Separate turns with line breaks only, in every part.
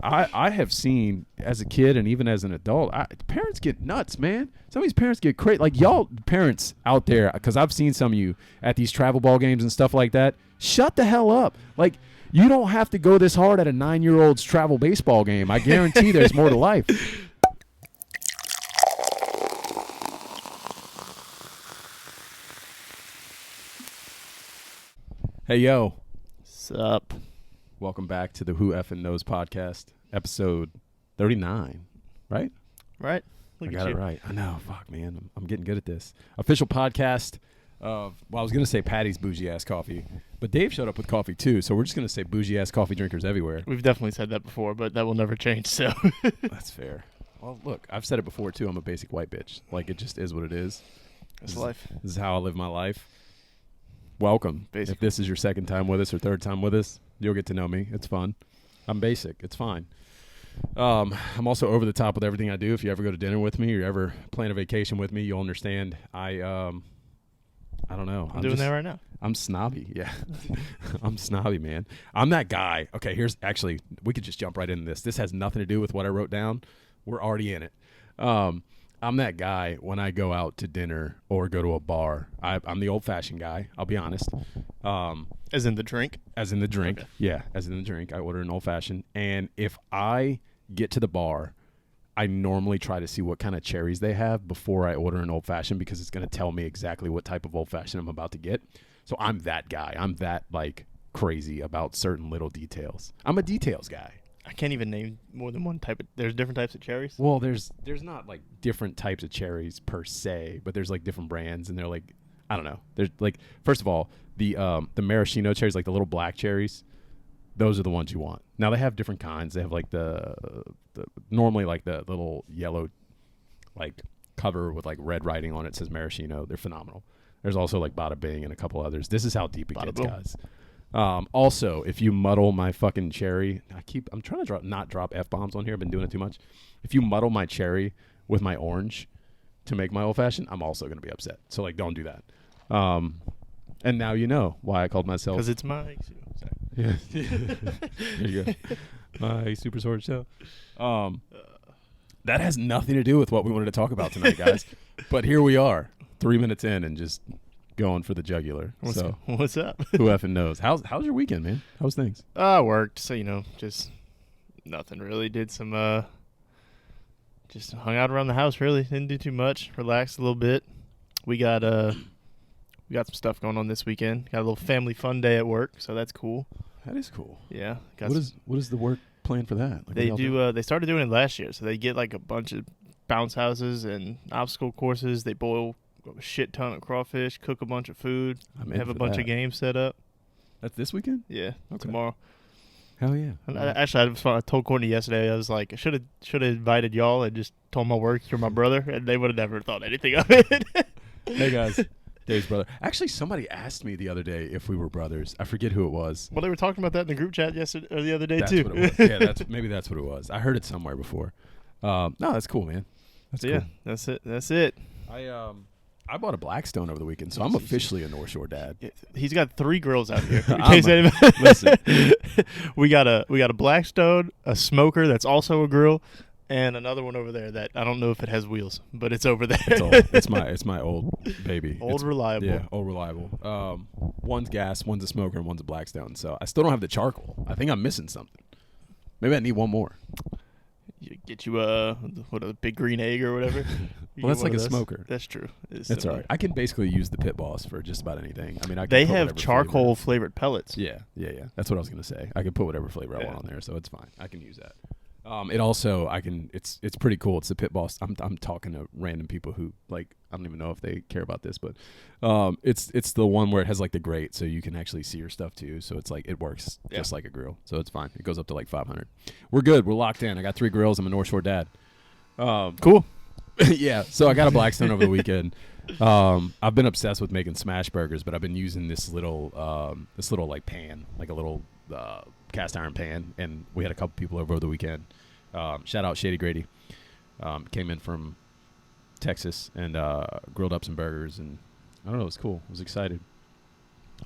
I have seen as a kid and even as an adult, parents get nuts, man. Some of these parents get crazy. Like y'all parents out there, because I've seen some of you at these travel ball games and stuff like that. Shut the hell up. Like, you don't have to go this hard at a 9-year-old's travel baseball game. I guarantee there's more to life. Hey, yo.
What's up?
Welcome back to the Who F'n Kneauxs Podcast, episode 39, right?
Right.
I got it right. I know. Fuck, man. I'm getting good at this. Official podcast of, well, I was going to say Patty's Bougie Ass Coffee, but Dave showed up with coffee too, so we're just going to say Bougie Ass Coffee drinkers everywhere.
We've definitely said that before, but that will never change, so.
That's fair. Well, look, I've said it before too. I'm a basic white bitch. Like, it just is what it is.
It's life.
This is how I live my life. Welcome.
Basic.
If this is your second time with us or third time with us, you'll get to know me. It's fun. I'm basic. It's fine. I'm also over the top with everything I do. If you ever go to dinner with me or you ever plan a vacation with me, you'll understand. I don't know.
I'm doing that right now.
I'm snobby. Yeah. I'm snobby, man. I'm that guy. Okay, actually, we could just jump right into this. This has nothing to do with what I wrote down. We're already in it. I'm that guy when I go out to dinner or go to a bar. I'm the old-fashioned guy. I'll be honest.
As in the drink?
As in the drink.
Okay.
Yeah, as in the drink. I order an old-fashioned. And if I get to the bar, I normally try to see what kind of cherries they have before I order an old-fashioned because it's going to tell me exactly what type of old-fashioned I'm about to get. So I'm that guy. I'm that, like, crazy about certain little details. I'm a details guy.
I can't even name more than one type of. There's different types of cherries.
Well, there's not like different types of cherries per se, but there's like different brands, and they're like, I don't know. There's like, first of all, the maraschino cherries, like the little black cherries, those are the ones you want. Now they have different kinds. They have like the normally like the little yellow like cover with like red writing on it says maraschino. They're phenomenal. There's also like Bada Bing and a couple others. This is how deep it gets, guys. Also, if you muddle my fucking cherry, I'm trying to not drop F-bombs on here. I've been doing it too much. If you muddle my cherry with my orange to make my old-fashioned, I'm also going to be upset. So, like, don't do that. And now you know why I called myself.
Because it's my.
Yeah. There you go. My Super Sword Show. That has nothing to do with what we wanted to talk about tonight, guys. But here we are, 3 minutes in and just going for the jugular.
What's up?
Who effing knows? How's your weekend, man? How's things?
Worked. So, just nothing really. Did some, just hung out around the house, really. Didn't do too much. Relaxed a little bit. We got some stuff going on this weekend. Got a little family fun day at work, so that's cool.
That is cool.
Yeah.
What is the work plan for that? Like,
they started doing it last year, so they get like a bunch of bounce houses and obstacle courses. They boil a shit ton of crawfish, cook a bunch of food, have a bunch of games set up.
That's this weekend?
Yeah,
okay.
Tomorrow.
Hell yeah.
I told Courtney yesterday, I was like, I should have invited y'all and just told my work you're my brother, and they would have never thought anything of it.
Hey, guys. Dave's brother. Actually, somebody asked me the other day if we were brothers. I forget who it was.
Well, they were talking about that in the group chat yesterday or the other day,
that's
too.
What it was. Yeah, maybe that's what it was. I heard it somewhere before. No, that's cool, man. That's cool.
Yeah, that's it.
I bought a Blackstone over the weekend, so I'm officially a North Shore dad.
He's got 3 girls out here.
Listen,
we got a Blackstone, a smoker that's also a grill, and another one over there that I don't know if it has wheels, but it's over there.
It's my old baby.
Reliable.
Yeah, old reliable. One's gas, one's a smoker, and one's a Blackstone. So I still don't have the charcoal. I think I'm missing something. Maybe I need one more.
You get you a big green egg or whatever.
Well, that's like a smoker.
That's true.
That's all right. I can basically use the Pit Boss for just about anything. I mean,
they have charcoal flavored pellets.
Yeah. That's what I was gonna say. I can put whatever flavor I want on there, so it's fine. I can use that. It also it's pretty cool. It's the Pit Boss. I'm talking to random people who like I don't even know if they care about this, but it's the one where it has like the grate, so you can actually see your stuff too. So it's like it works just like a grill, so it's fine. It goes up to like 500. We're good. We're locked in. I got 3 grills. I'm a North Shore dad.
Cool.
Yeah. So I got a Blackstone over the weekend. I've been obsessed with making smash burgers, but I've been using this little like pan, like a little cast iron pan, and we had a couple people over the weekend. Shout out Shady Grady. Came in from Texas and grilled up some burgers, and I don't know, it was cool. I was excited.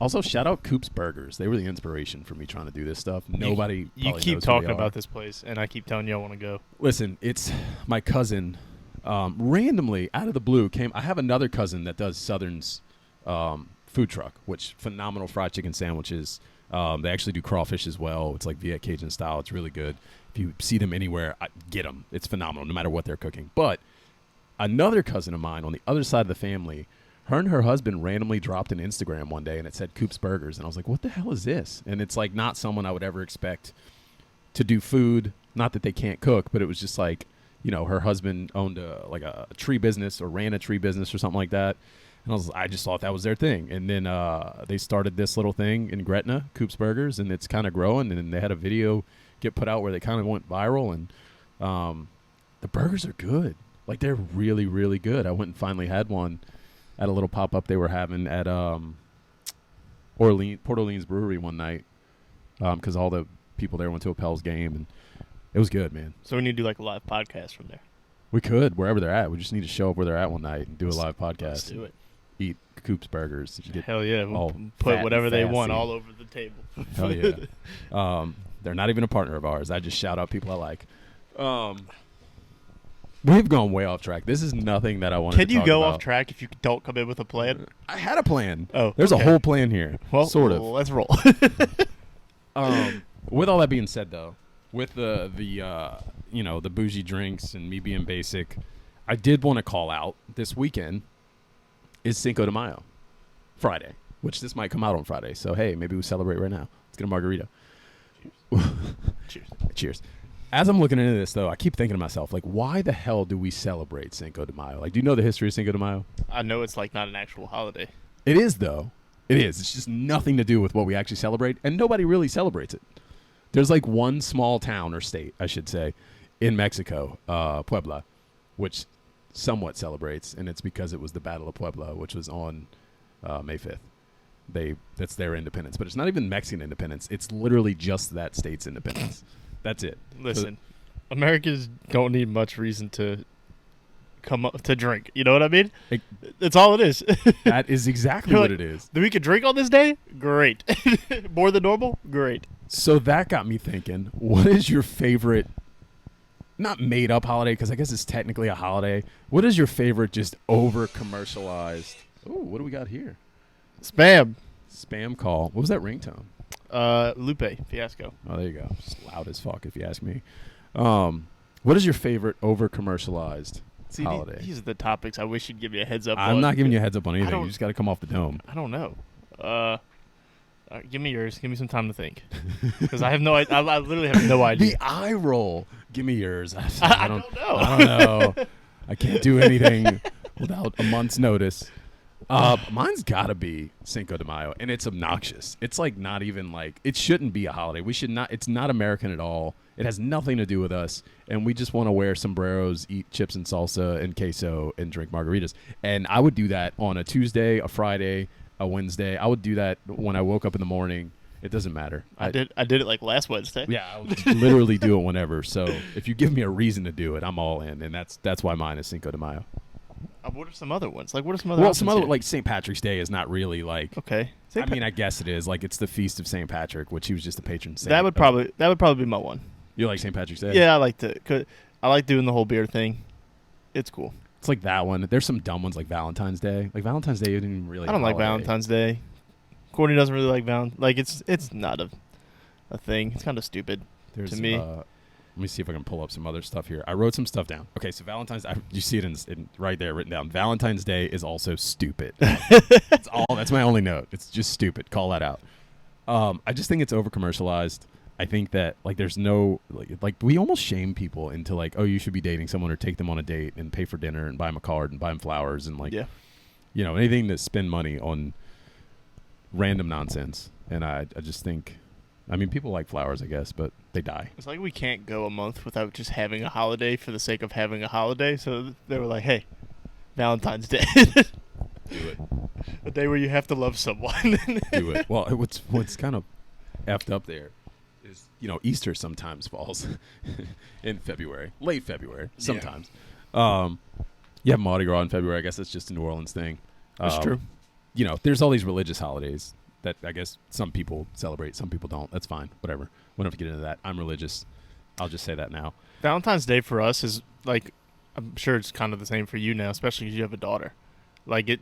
Also, shout out Coop's Burgers. They were the inspiration for me trying to do this stuff. Nobody
You keep talking about this place, and I keep telling you I want to go.
Listen, it's my cousin randomly, out of the blue, came. I have another cousin that does Southern's food truck, which phenomenal fried chicken sandwiches. They actually do crawfish as well. It's like Viet Cajun style. It's really good. If you see them anywhere, get them. It's phenomenal, no matter what they're cooking. But another cousin of mine on the other side of the family, her and her husband randomly dropped an Instagram one day, and it said Coop's Burgers. And I was like, what the hell is this? And it's like not someone I would ever expect to do food. Not that they can't cook, but it was just like, you know, her husband owned a tree business or ran a tree business or something like that. And I just thought that was their thing. And then they started this little thing in Gretna, Coop's Burgers, and it's kind of growing. And then they had a video get put out where they kind of went viral. And the burgers are good. Like, they're really, really good. I went and finally had one at a little pop-up they were having at Port Orleans Brewery one night because all the people there went to a Pels game. And it was good, man.
So we need to do like a live podcast from there.
We could, wherever they're at. We just need to show up where they're at one night and do a live podcast.
Let's do it.
Eat Coop's Burgers.
Hell yeah. We'll put whatever they want all over the table.
Hell yeah. They're not even a partner of ours. I just shout out people I like. We've gone way off track. This is nothing that I wanted to talk about.
Can you go off track if you don't come in with a plan?
I had a plan.
Oh,
there's
okay.
a whole plan here.
Well,
sort of.
Let's roll.
With all that being said, though, with the you know, the bougie drinks and me being basic, I did want to call out this weekend is Cinco de Mayo, Friday, which this might come out on Friday. So, hey, maybe we celebrate right now. Let's get a margarita.
Cheers.
Cheers. As I'm looking into this, though, I keep thinking to myself, like, why the hell do we celebrate Cinco de Mayo? Like, do you know the history of Cinco de Mayo?
I know it's like not an actual holiday.
It is, though. It is. It's just nothing to do with what we actually celebrate, and nobody really celebrates it. There's like one small town or state, I should say, in Mexico, Puebla, which somewhat celebrates, and it's because it was the Battle of Puebla, which was on May 5th. That's their independence, but it's not even Mexican independence. It's literally just that state's independence. That's it.
Listen, Americans don't need much reason to come up to drink. You know what I mean? That's all it is.
That is exactly what it is.
We could drink on this day? Great. More than normal? Great.
So that got me thinking, what is your favorite, not made up holiday, because I guess it's technically a holiday. What is your favorite just over commercialized? Oh, what do we got here?
Spam
call. What was that ringtone?
Lupe Fiasco.
Oh, there you go. It's loud as fuck if you ask me. What is your favorite over commercialized holiday?
These are the topics I wish you'd give me a heads up on.
I'm not giving you a heads up on anything. You just got to come off the dome.
I don't know. Give me yours. Give me some time to think. Because I have no idea. I literally have no idea.
The eye roll. Give me yours.
I don't know.
I don't know. I can't do anything without a month's notice. Mine's got to be Cinco de Mayo, and it's obnoxious. It's like not even like it shouldn't be a holiday. We should not. It's not American at all. It has nothing to do with us, and we just want to wear sombreros, eat chips and salsa and queso, and drink margaritas. And I would do that on a Tuesday, a Friday, a Wednesday. I would do that when I woke up in the morning. It doesn't matter.
I did it like last Wednesday.
Yeah, I would just literally do it whenever. So if you give me a reason to do it, I'm all in, and that's why mine is Cinco de Mayo.
What are some other ones? Like, what are some other? Well,
some other like St. Patrick's Day is not really like.
Okay.
I mean, I guess it is. Like, it's the feast of St. Patrick, which he was just the patron saint.
That would probably be my one.
You like St. Patrick's Day?
Yeah, I like doing the whole beer thing. It's cool.
It's like that one. There's some dumb ones like Valentine's Day. Like Valentine's Day isn't even really.
I don't like Valentine's Day. Courtney doesn't really like Like it's not a thing. It's kind of stupid to me.
Let me see if I can pull up some other stuff here. I wrote some stuff down. Okay, so Valentine's. You see it in right there written down. Valentine's Day is also stupid. That's my only note. It's just stupid. Call that out. I just think it's over commercialized. I think that like there's no like we almost shame people into like, oh, you should be dating someone or take them on a date and pay for dinner and buy them a card and buy them flowers and like, you know, anything to spend money on random nonsense. And I just think, I mean, people like flowers, I guess, but they die.
It's like we can't go a month without just having a holiday for the sake of having a holiday. So they were like, hey, Valentine's Day.
Do it.
A day where you have to love someone.
Do it. Well, what's kind of effed up there is, you know, Easter sometimes falls in February, late February, sometimes. You have Mardi Gras in February. I guess that's just a New Orleans thing.
That's true.
You know, there's all these religious holidays. that I guess some people celebrate, some people don't. That's fine. Whatever. We don't have to get into that. I'm religious. I'll just say that now.
Valentine's Day for us is like, I'm sure it's kind of the same for you now, especially because you have a daughter. Like it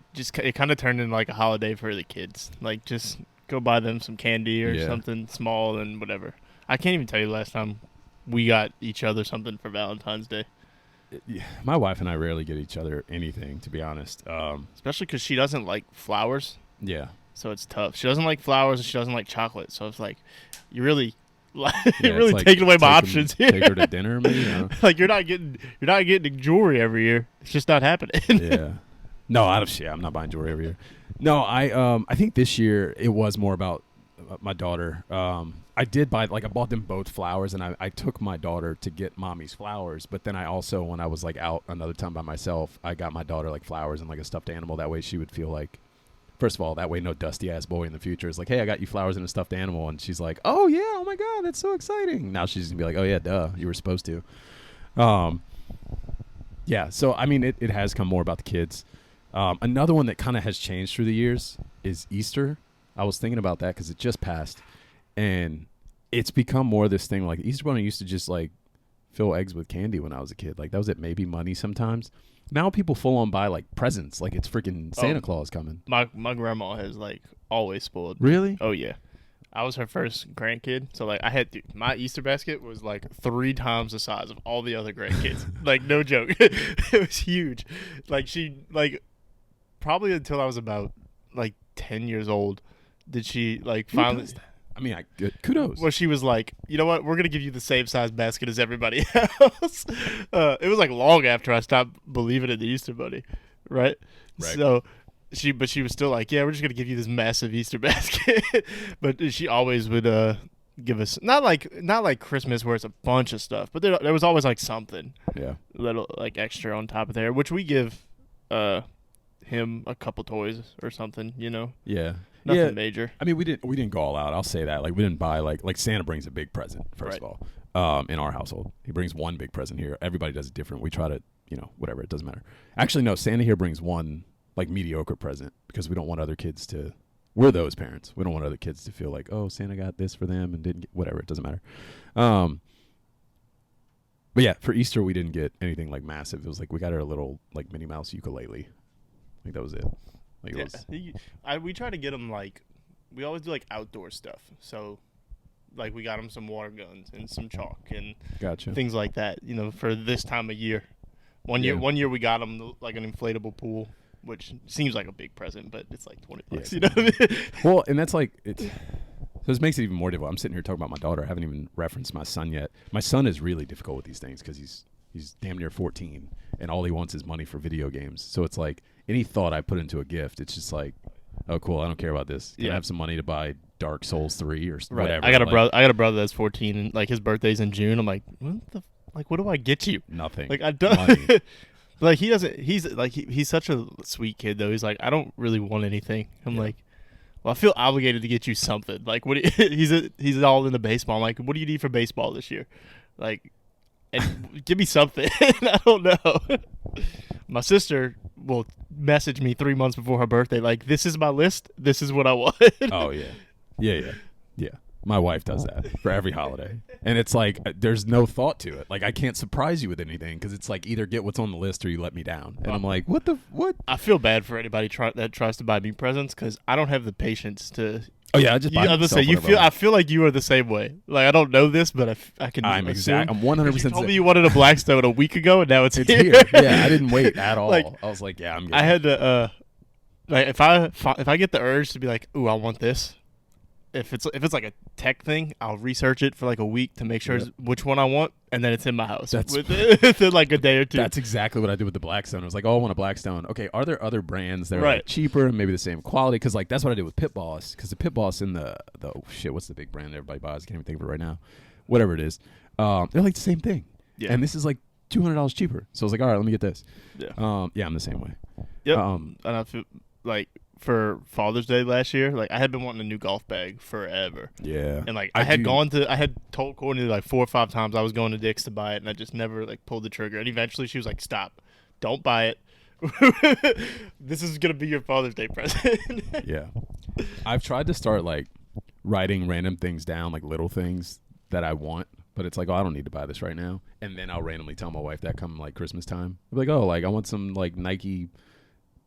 kind of turned into like a holiday for the kids. Like just go buy them some candy or something small and whatever. I can't even tell you the last time we got each other something for Valentine's Day.
My wife and I rarely get each other anything, to be honest.
Especially because she doesn't like flowers.
Yeah.
So it's tough. She doesn't like flowers and she doesn't like chocolate. So it's like, you really,
Yeah,
you're really
like
taking away my options here.
Take her to dinner, maybe. I don't know.
Like you're not getting jewelry every year. It's just not happening.
Yeah. No, I'm not buying jewelry every year. No, I think this year it was more about my daughter. I did buy, like, I bought them both flowers, and I took my daughter to get mommy's flowers. But then I also, when I was like out another time by myself, I got my daughter like flowers and like a stuffed animal. That way she would feel like, first of all, that way no dusty ass boy in the future is like, hey, I got you flowers and a stuffed animal, and she's like, oh yeah, oh my god, that's so exciting. Now she's gonna be like, oh yeah, duh, you were supposed to. Yeah. So I mean, it has come more about the kids. Another one that kind of has changed through the years is Easter. I was thinking about that because it just passed, and it's become more this thing. Like Easter Bunny used to just like fill eggs with candy when I was a kid. Like that was it, maybe money sometimes. Now people full on buy like presents, like it's freaking Santa Claus coming.
My grandma has like always spoiled.
Really?
Oh yeah. I was her first grandkid, so like my Easter basket was like 3 times the size of all the other grandkids. Like no joke, it was huge. Like she like probably until I was about like 10 years old did she like finally.
I mean, kudos.
Well, she was like, you know what? We're gonna give you the same size basket as everybody else. It was like long after I stopped believing in the Easter Bunny, right? So. But she was still like, yeah, we're just gonna give you this massive Easter basket. But she always would give us not like Christmas where it's a bunch of stuff, but there was always like something, little like extra on top of there, which we give him a couple toys or something, you know.
Yeah.
Nothing major.
I mean, we didn't go all out. I'll say that. Like we didn't buy like Santa brings a big present first of all. In our household, he brings one big present here. Everybody does it different. We try to, whatever. It doesn't matter. Actually, no. Santa here brings one like mediocre present because we don't want other kids to. We're those parents. We don't want other kids to feel like, oh, Santa got this for them and didn't get whatever. It doesn't matter. But yeah, for Easter we didn't get anything like massive. It was like we got her a little like Minnie Mouse ukulele. I think that was it. Like
we try to get them like we always do like outdoor stuff. So like we got them some water guns and some chalk and things like that. For this time of year. One year we got them like an inflatable pool, which seems like a big present, but it's like $20.
Yeah.
You know what I mean?
Well, and that's like it. So this makes it even more difficult. I'm sitting here talking about my daughter. I haven't even referenced my son yet. My son is really difficult with these things because he's damn near 14, and all he wants is money for video games. So it's like any thought I put into a gift, it's just like, oh, cool. I don't care about this. Can I have some money to buy Dark Souls 3 or whatever?
I got a brother that's 14, and like his birthday's in June. I'm like, what do I get you?
Nothing.
Like I don't. Like he doesn't. He's such a sweet kid though. He's like, I don't really want anything. I'm like, well, I feel obligated to get you something. Like what? He's all into baseball. I'm like, what do you need for baseball this year? Like, and give me something. I don't know. My sister will message me 3 months before her birthday. Like, this is my list. This is what I want.
Oh yeah. My wife does that for every holiday. And it's like, there's no thought to it. Like, I can't surprise you with anything because it's like either get what's on the list or you let me down. And I'm like, what?
I feel bad for anybody that tries to buy me presents because I don't have the patience to.
Oh, yeah. I just buy myself
I feel like you are the same way. Like, I don't know this, but I can
I'm
assume.
I'm 100%.
You told me you wanted a Blackstone a week ago, and now it's here.
Yeah, I didn't wait at all. Like, I was like, yeah, I'm good.
I had to, like, if I get the urge to be like, ooh, I want this. If it's like a tech thing, I'll research it for like a week to make sure which one I want, and then it's in my house within like a day or two.
That's exactly what I did with the Blackstone. I was like, oh, I want a Blackstone. Okay, are there other brands that are like cheaper and maybe the same quality? Because like that's what I did with Pit Boss. Because the Pit Boss and the what's the big brand everybody buys? I can't even think of it right now. Whatever it is, they're like the same thing. Yeah. And this is like $200 cheaper. So I was like, all right, let me get this. Yeah. I'm the same way.
Yep. And I feel like. For Father's Day last year, like I had been wanting a new golf bag forever.
Yeah.
And like I had told Courtney like 4 or 5 times I was going to Dick's to buy it, and I just never like pulled the trigger. And eventually she was like, "Stop, don't buy it. This is gonna be your Father's Day present."
Yeah. I've tried to start like writing random things down, like little things that I want, but it's like, oh, I don't need to buy this right now. And then I'll randomly tell my wife that come like Christmas time. I'll be like, oh, like I want some like Nike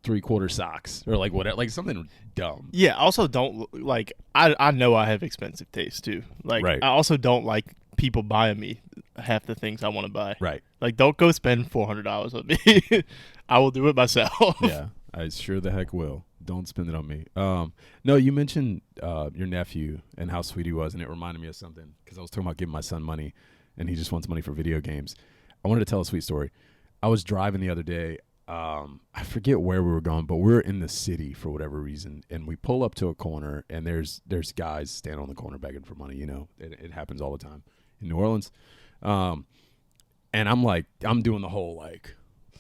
3/4 socks or like whatever, like something dumb.
Yeah. Also, don't like. I know I have expensive taste too. Like,
Right.
I also don't like people buying me half the things I want to buy.
Right.
Like, don't go spend $400 on me. I will do it myself.
Yeah, I sure the heck will. Don't spend it on me. No, you mentioned your nephew and how sweet he was, and it reminded me of something because I was talking about giving my son money, and he just wants money for video games. I wanted to tell a sweet story. I was driving the other day. I forget where we were going, but we're in the city for whatever reason, and we pull up to a corner, and there's guys standing on the corner begging for money. You know, it happens all the time in New Orleans. And I'm doing the whole like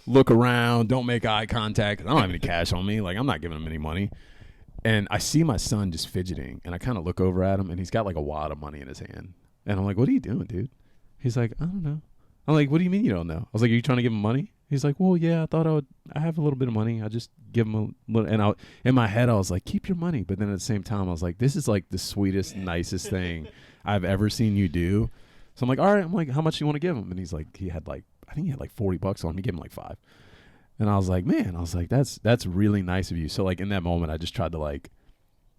look around, don't make eye contact. I don't have any cash on me. Like, I'm not giving him any money. And I see my son just fidgeting, and I kind of look over at him, and he's got like a wad of money in his hand. And I'm like, what are you doing, dude? He's like, I don't know. I'm like, what do you mean you don't know? I was like, are you trying to give him money? He's like, well, yeah, I thought I have a little bit of money. I just give him a little. And in my head, I was like, keep your money. But then at the same time, I was like, this is like the sweetest, nicest thing I've ever seen you do. So I'm like, all right. I'm like, how much do you want to give him? And he's like, I think he had like $40 on him. He gave him like $5. And I was like, man, that's really nice of you. So like in that moment, I just tried to like,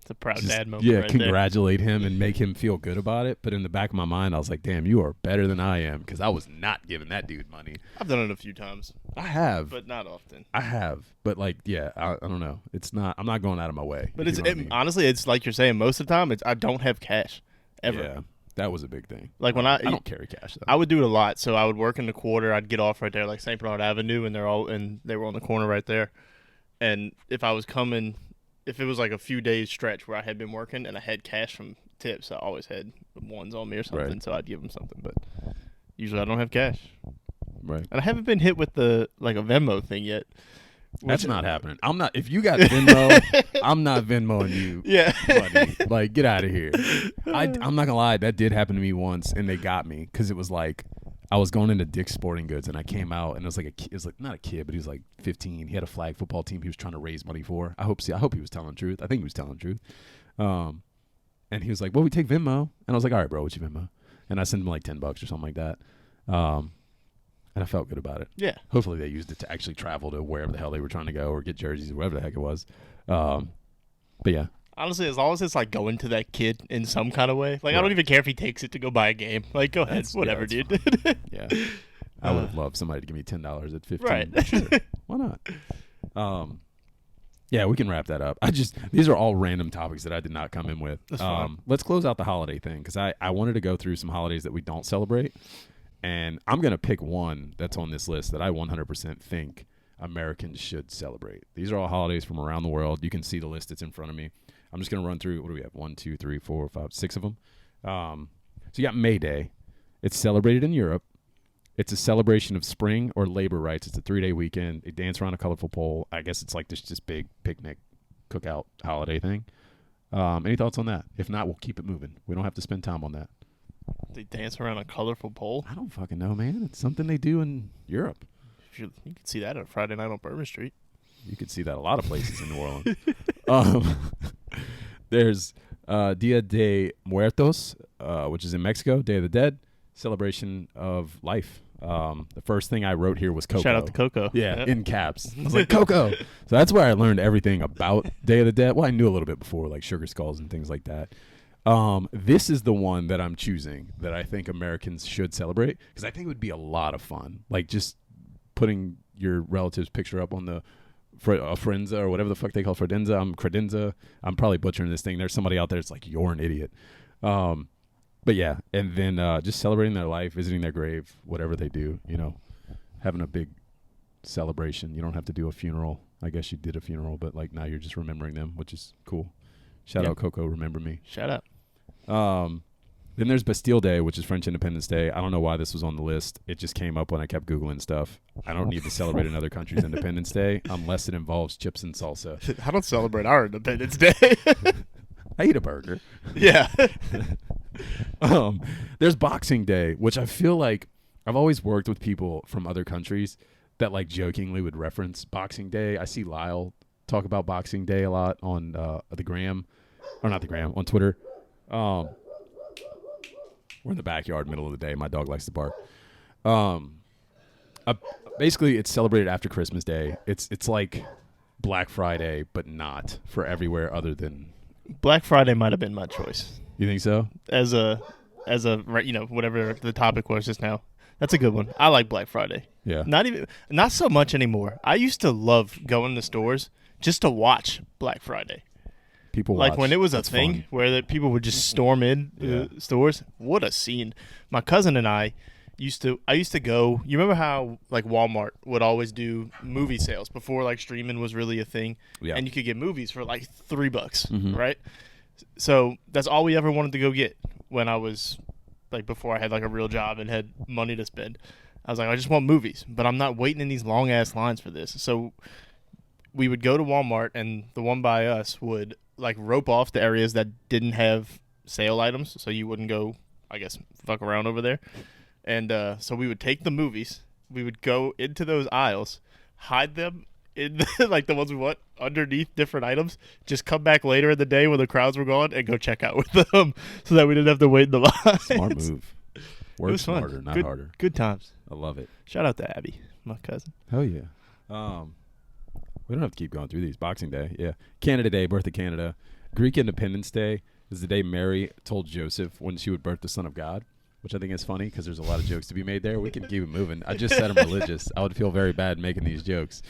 It's a proud dad moment.
yeah,
right
congratulate him and make him feel good about it. But in the back of my mind, I was like, damn, you are better than I am, because I was not giving that dude money.
I've done it a few times.
I have,
but not often.
I have, but like, yeah, I don't know. It's not. I'm not going out of my way.
But honestly, it's like you're saying. Most of the time, I don't have cash ever.
Yeah, that was a big thing.
Like when
I don't carry cash though.
I would do it a lot. So I would work in the quarter. I'd get off right there, like St. Bernard Avenue, and they were on the corner right there. And if I was coming, if it was like a few days stretch where I had been working and I had cash from tips, I always had ones on me or something.
Right.
So I'd give them something. But usually I don't have cash.
Right.
And I haven't been hit with the like a Venmo thing yet.
That's not happening. I'm not. If you got Venmo, I'm not Venmoing you.
Yeah.
Buddy. Like, get out of here. I'm not gonna lie. That did happen to me once, and they got me because it was like I was going into Dick's Sporting Goods, and I came out, and it was like not a kid, but he was like 15. He had a flag football team he was trying to raise money for. I hope he was telling the truth. I think he was telling the truth. And he was like, "Well, we take Venmo," and I was like, "All right, bro, what's your Venmo?" And I sent him like $10 or something like that. And I felt good about it.
Yeah.
Hopefully they used it to actually travel to wherever the hell they were trying to go or get jerseys or whatever the heck it was. But yeah.
Honestly, as long as it's like going to that kid in some kind of way, like I don't even care if he takes it to go buy a game. Like, go ahead, whatever, dude.
Yeah. I would have loved somebody to give me $10 at 15.
Right.
Sure. Why not? Yeah, we can wrap that up. These are all random topics that I did not come in with.
That's fine.
Let's close out the holiday thing, because I wanted to go through some holidays that we don't celebrate. And I'm going to pick one that's on this list that I 100% think Americans should celebrate. These are all holidays from around the world. You can see the list that's in front of me. I'm just going to run through, what do we have? 1, 2, 3, 4, 5, 6 of them. So you got May Day. It's celebrated in Europe. It's a celebration of spring or labor rights. It's a 3-day weekend. They dance around a colorful pole. I guess it's like this big picnic, cookout holiday thing. Any thoughts on that? If not, we'll keep it moving. We don't have to spend time on that.
They dance around a colorful pole?
I don't fucking know, man. It's something they do in Europe.
You could see that on Friday night on Bourbon Street.
You could see that a lot of places in New Orleans. There's Dia de Muertos, which is in Mexico, Day of the Dead, celebration of life. The first thing I wrote here was Coco.
Shout out to Coco.
Yeah, in caps. I was like, Coco. So that's where I learned everything about Day of the Dead. Well, I knew a little bit before, like sugar skulls and things like that. This is the one that I'm choosing that I think Americans should celebrate, because I think it would be a lot of fun. Like just putting your relative's picture up on the Frenza or whatever the fuck they call credenza. I'm probably butchering this thing. There's somebody out there that's like, you're an idiot. But yeah, and then just celebrating their life, visiting their grave, whatever they do, having a big celebration. You don't have to do a funeral. I guess you did a funeral, but like now you're just remembering them, which is cool. Shout out Coco, remember me.
Shout out.
Then there's Bastille Day, which is French Independence Day. I don't know why this was on the list. It just came up when I kept Googling stuff. I don't need to celebrate another country's Independence Day unless it involves chips and salsa.
I don't celebrate our Independence Day.
I eat a burger.
Yeah.
There's Boxing Day, which I feel like I've always worked with people from other countries that like jokingly would reference Boxing Day. I see Lyle talk about Boxing Day a lot on the gram. or not the gram, on Twitter. We're in the backyard, middle of the day. My dog likes to bark. Basically, it's celebrated after Christmas Day. It's like Black Friday, but not for everywhere other than.
Black Friday might have been my choice.
You think so?
As a whatever the topic was just now. That's a good one. I like Black Friday.
Yeah.
Not so much anymore. I used to love going to stores just to watch Black Friday.
People
like
watch.
when it was a
That's
thing
fun.
where people would just storm in stores. What a scene! My cousin and I used to go. You remember how like Walmart would always do movie sales before like streaming was really a thing,
Yeah.
and you could get movies for like $3,
Mhm.
right? So that's all we ever wanted to go get when I was like before I had like a real job and had money to spend. I was like, I just want movies, but I'm not waiting in these long ass lines for this. So we would go to Walmart, and the one by us would like rope off the areas that didn't have sale items, so you wouldn't go, I guess, fuck around over there. And so we would take the movies, we would go into those aisles, hide them in like the ones we want underneath different items, just come back later in the day when the crowds were gone and go check out with them, so that we didn't have to wait in the line.
Smart move. Work
was fun.
smarter, not
Good-
harder.
Good times.
I love it.
Shout out to Abby, my cousin.
Hell yeah. We don't have to keep going through these. Boxing Day, yeah. Canada Day, birth of Canada. Greek Independence Day is the day Mary told Joseph when she would birth the Son of God, which I think is funny because there's a lot of jokes to be made there. We can keep it moving. I just said I'm religious. I would feel very bad making these jokes.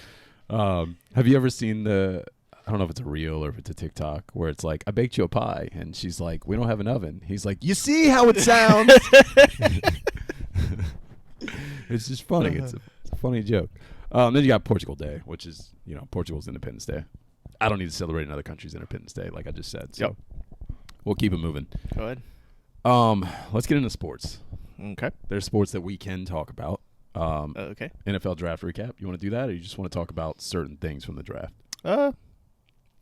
Have you ever seen I don't know if it's a reel or if it's a TikTok, where it's like, I baked you a pie, and she's like, we don't have an oven. He's like, you see how it sounds? It's just funny. It's a funny joke. Then you got Portugal Day, which is, Portugal's Independence Day. I don't need to celebrate another country's Independence Day, like I just said. So we'll keep it moving.
Go ahead.
Let's get into sports.
Okay.
There's sports that we can talk about.
Okay.
NFL draft recap. You want to do that, or you just want to talk about certain things from the draft?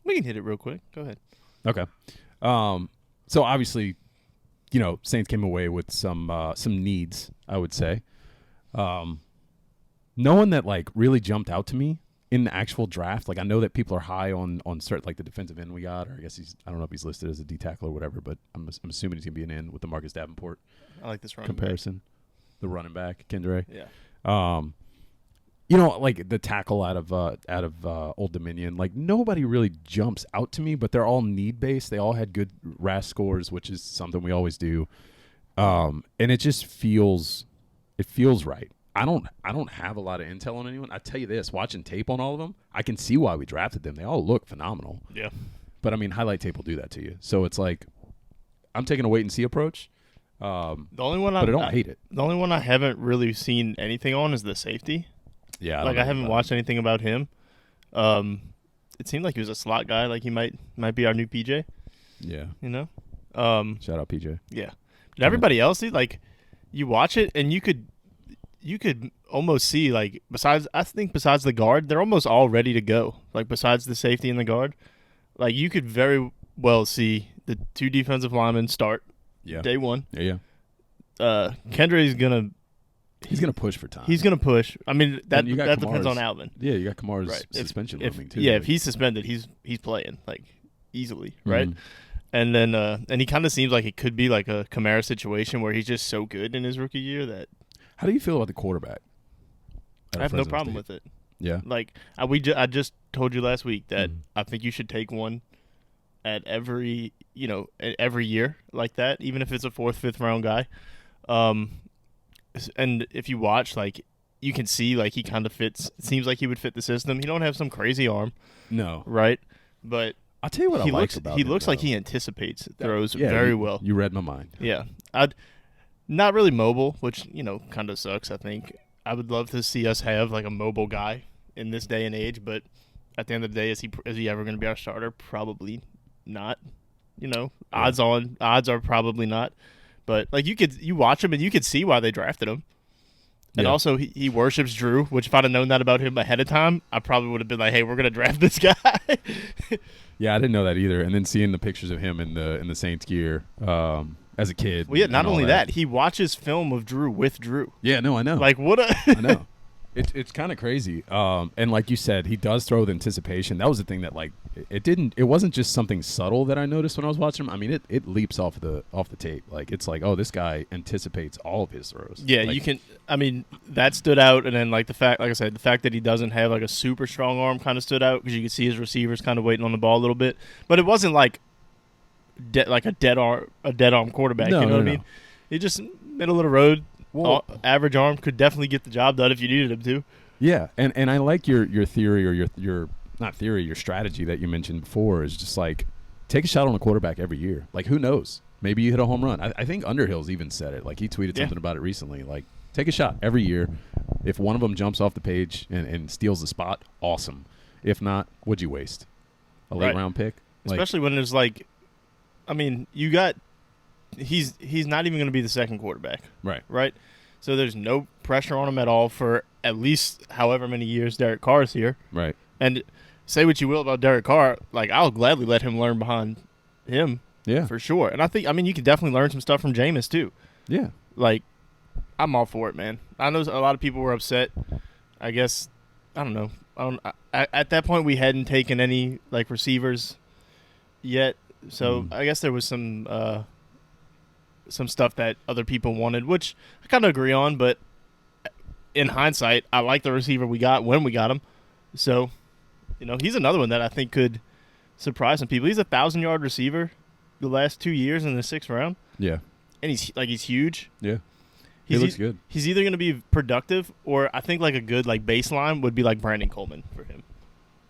We can hit it real quick. Go ahead.
Okay. So obviously, Saints came away with some needs, I would say. No one that like really jumped out to me in the actual draft. Like I know that people are high on certain, like the defensive end we got, or I guess I don't know if he's listed as a D tackle or whatever, but I'm assuming he's gonna be an end with the Marcus Davenport
I like this
comparison. The running back, Kendra.
Yeah.
Like the tackle out of Old Dominion, like nobody really jumps out to me, but they're all need based. They all had good RAS scores, which is something we always do. And it just feels right. I don't have a lot of intel on anyone. I tell you this, watching tape on all of them, I can see why we drafted them. They all look phenomenal.
Yeah.
But I mean, highlight tape will do that to you. So it's like I'm taking a wait and see approach.
The only one
but I don't hate it.
The only one I haven't really seen anything on is the safety.
Yeah.
I haven't watched anything about him. It seemed like he was a slot guy. Like he might be our new PJ.
Yeah.
Shout
out PJ.
Yeah. But everybody else, like, you watch it and you could almost see, like, besides the guard, they're almost all ready to go. Like, besides the safety and the guard, like, you could very well see the two defensive linemen start day one.
Yeah.
Kendra gonna
push for time.
He's gonna push. I mean, that depends on Alvin.
Yeah, you got Kamara's
Right.
suspension looming too.
Yeah, if he's suspended, he's playing like easily, right?
Mhm.
And then and he kind of seems like it could be like a Kamara situation where he's just so good in his rookie year that.
How do you feel about the quarterback?
I have no problem with it.
Yeah.
Like I just told you last week that I think you should take one at every year like that, even if it's a 4th, 5th round guy. And if you watch, like, you can see like he kind of fits. It seems like he would fit the system. He don't have some crazy arm.
No.
Right. But
I'll tell you what
he
I
looks.
like about
He
him,
looks like
though.
he anticipates throws very well.
You read my mind.
Yeah. I'd not really mobile, which kind of sucks. I think I would love to see us have like a mobile guy in this day and age, but at the end of the day, is he ever going to be our starter? Probably not. Odds are probably not. But like you watch him and you could see why they drafted him. And also he worships Drew, which if I'd have known that about him ahead of time, I probably would have been like, hey, we're going to draft this guy.
Yeah, I didn't know that either. And then seeing the pictures of him in the Saints gear as a kid.
Well, yeah, not only that, he watches film of Drew with Drew.
Yeah, no, I know.
Like what a
I know. It's kind of crazy. And like you said, he does throw with anticipation. That was the thing that like it wasn't just something subtle that I noticed when I was watching him. I mean, it leaps off the tape. Like it's like, oh, this guy anticipates all of his throws.
Yeah,
like,
you can. I mean, that stood out, and then like like I said, the fact that he doesn't have like a super strong arm kind of stood out because you could see his receivers kind of waiting on the ball a little bit. But it wasn't like a dead arm quarterback.
No,
you know what I
no.
mean? He just middle of the road.
Well,
Average arm could definitely get the job done if you needed him to.
yeah, and I like your theory or your not theory, your strategy that you mentioned before is just like take a shot on a quarterback every year. Like who knows? Maybe you hit a home run. I think Underhill's even said it. Like he tweeted something about it recently. Like take a shot every year. If one of them jumps off the page and steals the spot, awesome. If not, what'd you waste? A late round pick?
Especially when there's like, I mean, you got he's not even going to be the second quarterback. Right? So there's no pressure on him at all for at least however many years Derek Carr's here.
Right.
And say what you will about Derek Carr, like I'll gladly let him learn behind him.
Yeah.
For sure. And I mean, you can definitely learn some stuff from Jameis too.
Yeah.
Like, I'm all for it, man. I know a lot of people were upset. I guess, I don't know. At that point, we hadn't taken any like receivers yet. So I guess there was some stuff that other people wanted, which I kind of agree on. But in hindsight, I like the receiver we got when we got him. So, he's another one that I think could surprise some people. He's a 1,000-yard receiver the last 2 years in the 6th round.
Yeah.
And he's huge.
Yeah. He looks good.
He's either going to be productive or I think like a good like baseline would be like Brandon Coleman for him.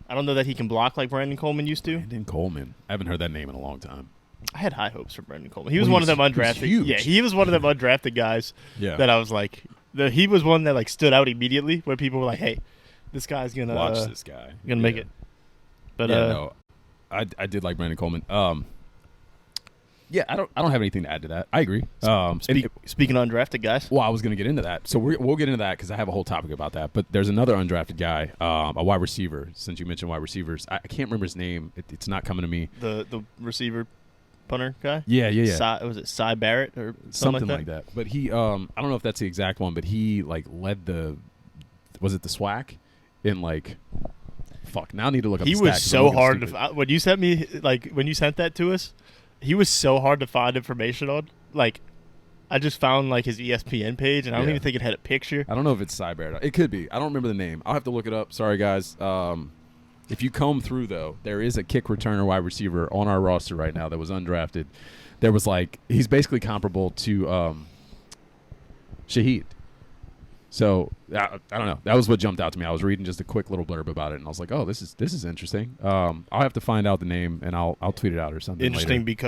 I don't know that he can block like Brandon Coleman used to.
Brandon Coleman. I haven't heard that name in a long time.
I had high hopes for Brandon Coleman. He was one of them undrafted.
Huge.
Yeah, he was one of them undrafted guys that I was like, he was one that like stood out immediately where people were like, hey, this guy's going to
watch this guy.
Going to make it. But
no. I did like Brandon Coleman. Yeah, I don't have anything to add to that. I agree.
Speaking of undrafted guys.
Well, I was going to get into that. So we'll get into that because I have a whole topic about that. But there's another undrafted guy, a wide receiver, since you mentioned wide receivers. I can't remember his name. It's not coming to me.
The receiver punter guy?
Yeah.
Was it Cy Barrett or something
like that? But he, I don't know if that's the exact one, but he like led was it the SWAC in like, fuck, now I need to look up the stats.
He was so hard when you sent that to us, he was so hard to find information on. Like, I just found like his ESPN page, and I don't even think it had a picture.
I don't know if it's Cy Barrett. It could be. I don't remember the name. I'll have to look it up. Sorry, guys. If you comb through, though, there is a kick returner wide receiver on our roster right now that was undrafted. There was like he's basically comparable to Shaheed. So I don't know. That was what jumped out to me. I was reading just a quick little blurb about it, and I was like, "Oh, this is interesting." I'll have to find out the name, and I'll tweet it out or something.
Interesting
later.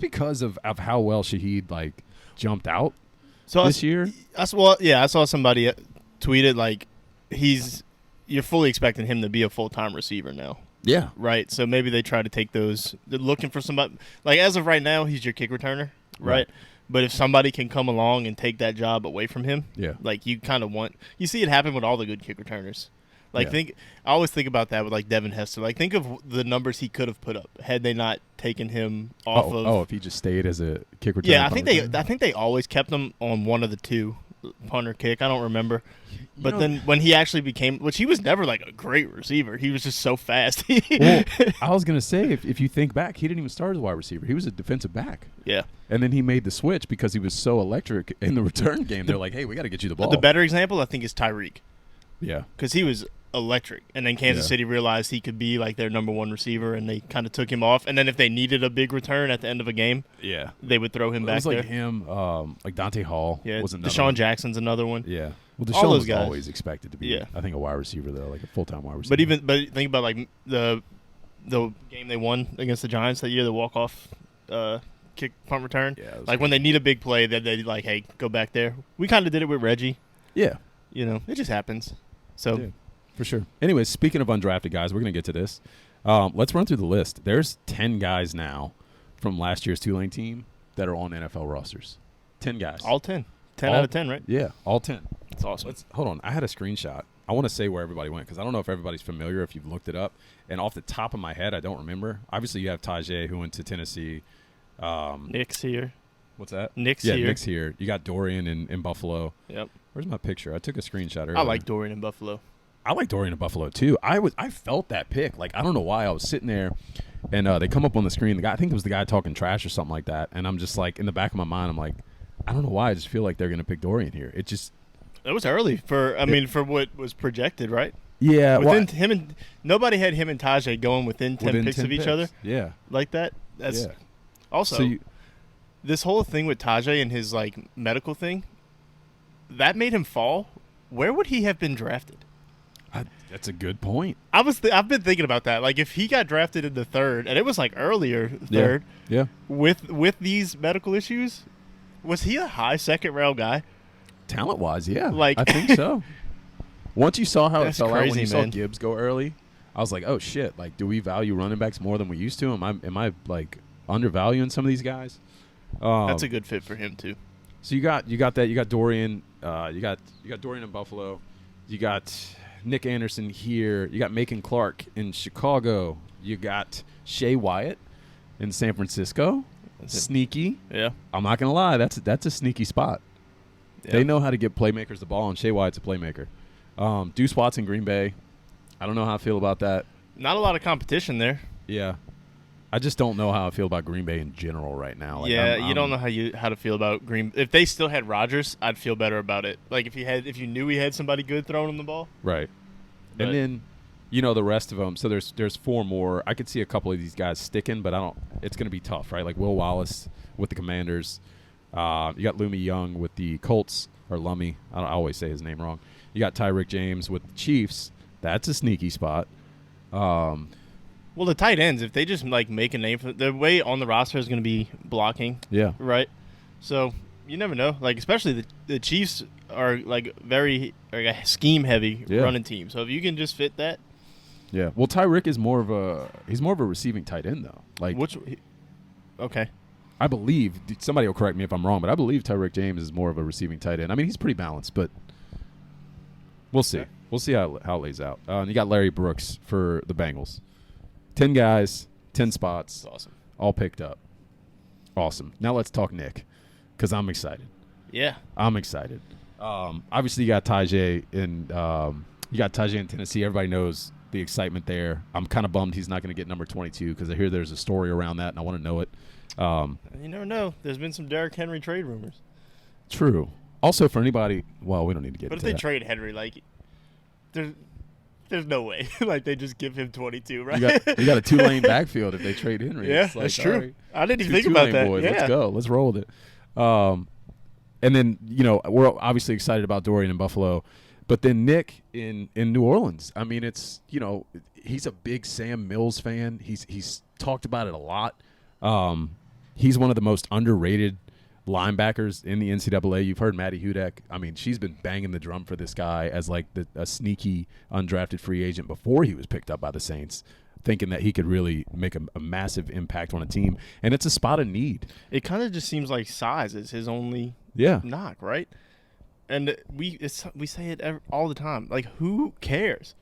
because of
how well Shaheed like jumped out
this
year.
I saw somebody tweet it like you're fully expecting him to be a full-time receiver now.
Yeah.
Right. So maybe they try to take those. They're looking for somebody like as of right now, he's your kick returner, right? But if somebody can come along and take that job away from him, like you kind of you see it happen with all the good kick returners. Like I always think about that with like Devin Hester. Like think of the numbers he could have put up had they not taken him off of.
Oh, if he just stayed as a kick returner.
Yeah, I think they always kept him on one of the two, punt or kick. I don't remember. But then when he actually became, which he was never like a great receiver, he was just so fast.
Well, I was gonna say if you think back, he didn't even start as a wide receiver. He was a defensive back.
Yeah.
And then he made the switch because he was so electric in the return game. They're like, hey, we got to get you the ball.
The better example, I think, is Tyreek.
Yeah.
Because he was electric. And then Kansas City realized he could be like their number one receiver, and they kind of took him off. And then if they needed a big return at the end of a game, they would throw him back there.
It was like him, like Dante Hall was another
Deshaun
one.
Jackson's another one.
Yeah. Well, Deshaun was always expected to be, I think, a wide receiver, though, like a full-time wide receiver.
But think about like the game they won against the Giants that year, the walk-off kick punt return.
Yeah,
like when they need a big play, that they like, hey, go back there. We kind of did it with Reggie.
Yeah.
It just happens. So.
Yeah, for sure. Anyways, speaking of undrafted guys, we're going to get to this. Let's run through the list. There's 10 guys now from last year's Tulane team that are on NFL rosters. 10 guys.
All 10. 10 out of 10, right?
Yeah, all 10.
That's awesome.
Hold on. I had a screenshot. I want to say where everybody went because I don't know if everybody's familiar, if you've looked it up. And off the top of my head, I don't remember. Obviously, you have Tajay, who went to Tennessee.
Nick's here.
What's that?
Nick's here.
Nick's here. You got Dorian in Buffalo.
Yep.
Where's my picture? I took a screenshot earlier.
I like Dorian in Buffalo.
I like Dorian in Buffalo too. I felt that pick. Like I don't know why I was sitting there, and they come up on the screen. The guy, I think it was the guy talking trash or something like that. And I'm just like in the back of my mind, I'm like, I don't know why. I just feel like they're gonna pick Dorian here. It
was early for what was projected, right?
Yeah.
Within him and nobody had him and Tajay going within 10 picks of each other.
Yeah.
Like that. That's also
so
this whole thing with Tajay and his like medical thing. That made him fall. Where would he have been drafted?
That's a good point.
I've been thinking about that. Like if he got drafted in the third, and it was like earlier third.
Yeah.
With these medical issues, was he a high second round guy?
Talent wise, yeah.
Like
I think so. Once you saw how it fell out when you saw
man.
Gibbs go early, I was like, oh shit! Like, do we value running backs more than we used to? Am I like undervaluing some of these guys?
That's a good fit for him too.
So you got that. You got Dorian. You got Dorian in Buffalo. You got Nick Anderson here. You got Macon Clark in Chicago. You got Shea Wyatt in San Francisco. Sneaky.
Yeah.
I'm not gonna lie. That's a sneaky spot.
Yeah.
They know how to get playmakers the ball, and Shea Wyatt's a playmaker. Deuce Watts in Green Bay. I don't know how I feel about that.
Not a lot of competition there.
Yeah. I just don't know how I feel about Green Bay in general right now. Like,
you don't know how to feel about Green. If they still had Rodgers, I'd feel better about it. Like if you knew he had somebody good throwing him the ball.
Right.
But,
and then, the rest of them. So there's 4 more. I could see a couple of these guys sticking, but it's going to be tough, right? Like Will Wallace with the Commanders. You got Lumi Young with the Colts, or Lummy. I always say his name wrong. You got Tyreek James with the Chiefs. That's a sneaky spot.
Well, the tight ends, if they just like make a name for the way on the roster is going to be blocking.
Yeah.
Right. So you never know. Like especially the Chiefs are like very a scheme heavy running team. So if you can just fit that.
Yeah. Well, Tyreek is more of a receiving tight end though. Like
okay.
I believe somebody will correct me if I'm wrong, but I believe Tyreek James is more of a receiving tight end. I mean, he's pretty balanced, but we'll see.
Okay.
We'll see how it lays out. And you got Larry Brooks for the Bengals. 10 guys, 10 spots.
That's awesome.
All picked up. Awesome. Now let's talk Nick, because I'm excited.
Yeah.
I'm excited. Obviously, you got Tajay in Tennessee. Everybody knows the excitement there. I'm kind of bummed he's not going to get number 22 because I hear there's a story around that, and I want to know it.
You never know. There's been some Derrick Henry trade rumors.
True. Also, for anybody, well, we don't need to get
into
into
that.
that.
But if they trade Henry, like, there's no way. Like, they just give him 22, right?
You got a Tulane backfield if they trade Henry.
Yeah,
like,
that's true. Right, I didn't even think
Tulane
about that.
Boys.
Yeah.
Let's go. Let's roll with it. And then, we're obviously excited about Dorian in Buffalo. But then Nick in New Orleans. I mean, it's, he's a big Sam Mills fan. He's talked about it a lot. He's one of the most underrated linebackers in the NCAA. You've heard Maddie Hudak. I mean, she's been banging the drum for this guy as like a sneaky undrafted free agent before he was picked up by the Saints, thinking that he could really make a massive impact on a team. And it's a spot of need.
It kind of just seems like size is his only knock, right? And we say it all the time. Like, who cares?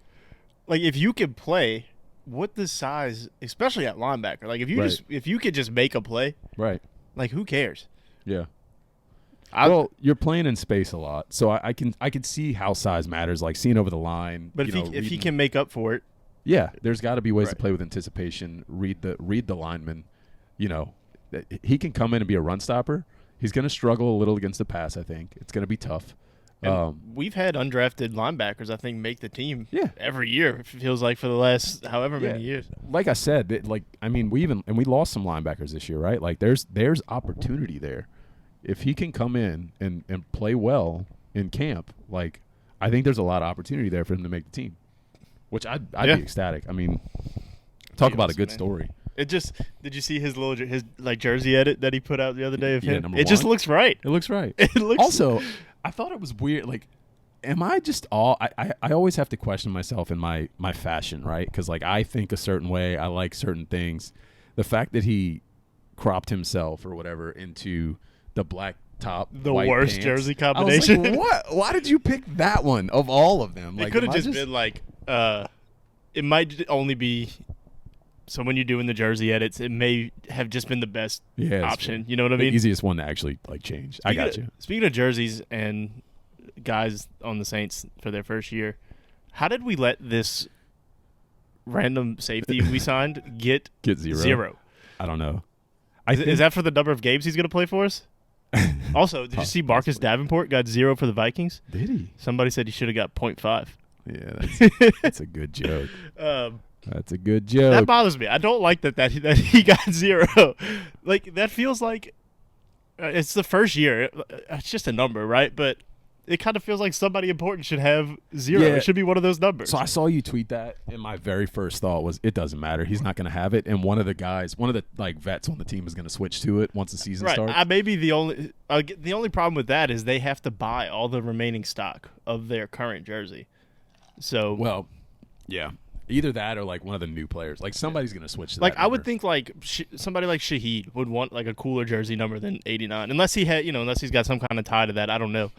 Like, if you can play, what does size, especially at linebacker? Like, if you could just make a play,
right?
Like, who cares?
Yeah. Well, you're playing in space a lot, so I can see how size matters, like seeing over the line.
But if he can make up for it,
yeah, there's got to be ways to play with anticipation. Read the lineman. He can come in and be a run stopper. He's going to struggle a little against the pass. I think it's going to be tough.
We've had undrafted linebackers, I think, make the team every year. It feels like for the last however many years.
Like I said, we lost some linebackers this year, right? Like there's opportunity there. If he can come in and play well in camp, like I think there's a lot of opportunity there for him to make the team, which I'd be ecstatic. I mean, talk about a good story.
Did you see his jersey edit that he put out the other day of him? It just looks right.
It looks right.
It looks
also. I thought it was weird. Like, am I just I always have to question myself in my fashion, right? Because, like, I think a certain way. I like certain things. The fact that he cropped himself or whatever into the black top,
the
white
worst
pants,
jersey combination.
I was like, what? Why did you pick that one of all of them? Like,
it could have just been like, it might only be. So when you're doing the jersey edits, it may have just been the best option. You know what I mean?
The easiest one to actually like change. I got you.
Speaking of jerseys and guys on the Saints for their first year. How did we let this random safety we signed get zero?
I don't know.
Is that for the number of games he's going to play for us? Also, did you see Marcus Davenport got 0 for the Vikings?
Did he?
Somebody said he should have got 0.5.
Yeah, that's a good joke. That's a good joke.
That bothers me. I don't like that he got 0. Like, that feels like it's the first year. It's just a number, right? But it kind of feels like somebody important should have 0.
Yeah.
It should be one of those numbers.
So I saw you tweet that, and my very first thought was, it doesn't matter. He's not going to have it. And one of the like vets on the team is going to switch to it once the season starts.
I may be the only problem with that is they have to buy all the remaining stock of their current jersey. So
well, yeah, either that or like one of the new players. Like somebody's going to switch to
like
that
I would
number.
think like somebody like Shaheed would want like a cooler jersey number than 89, unless he had unless he's got some kind of tie to that. I don't know.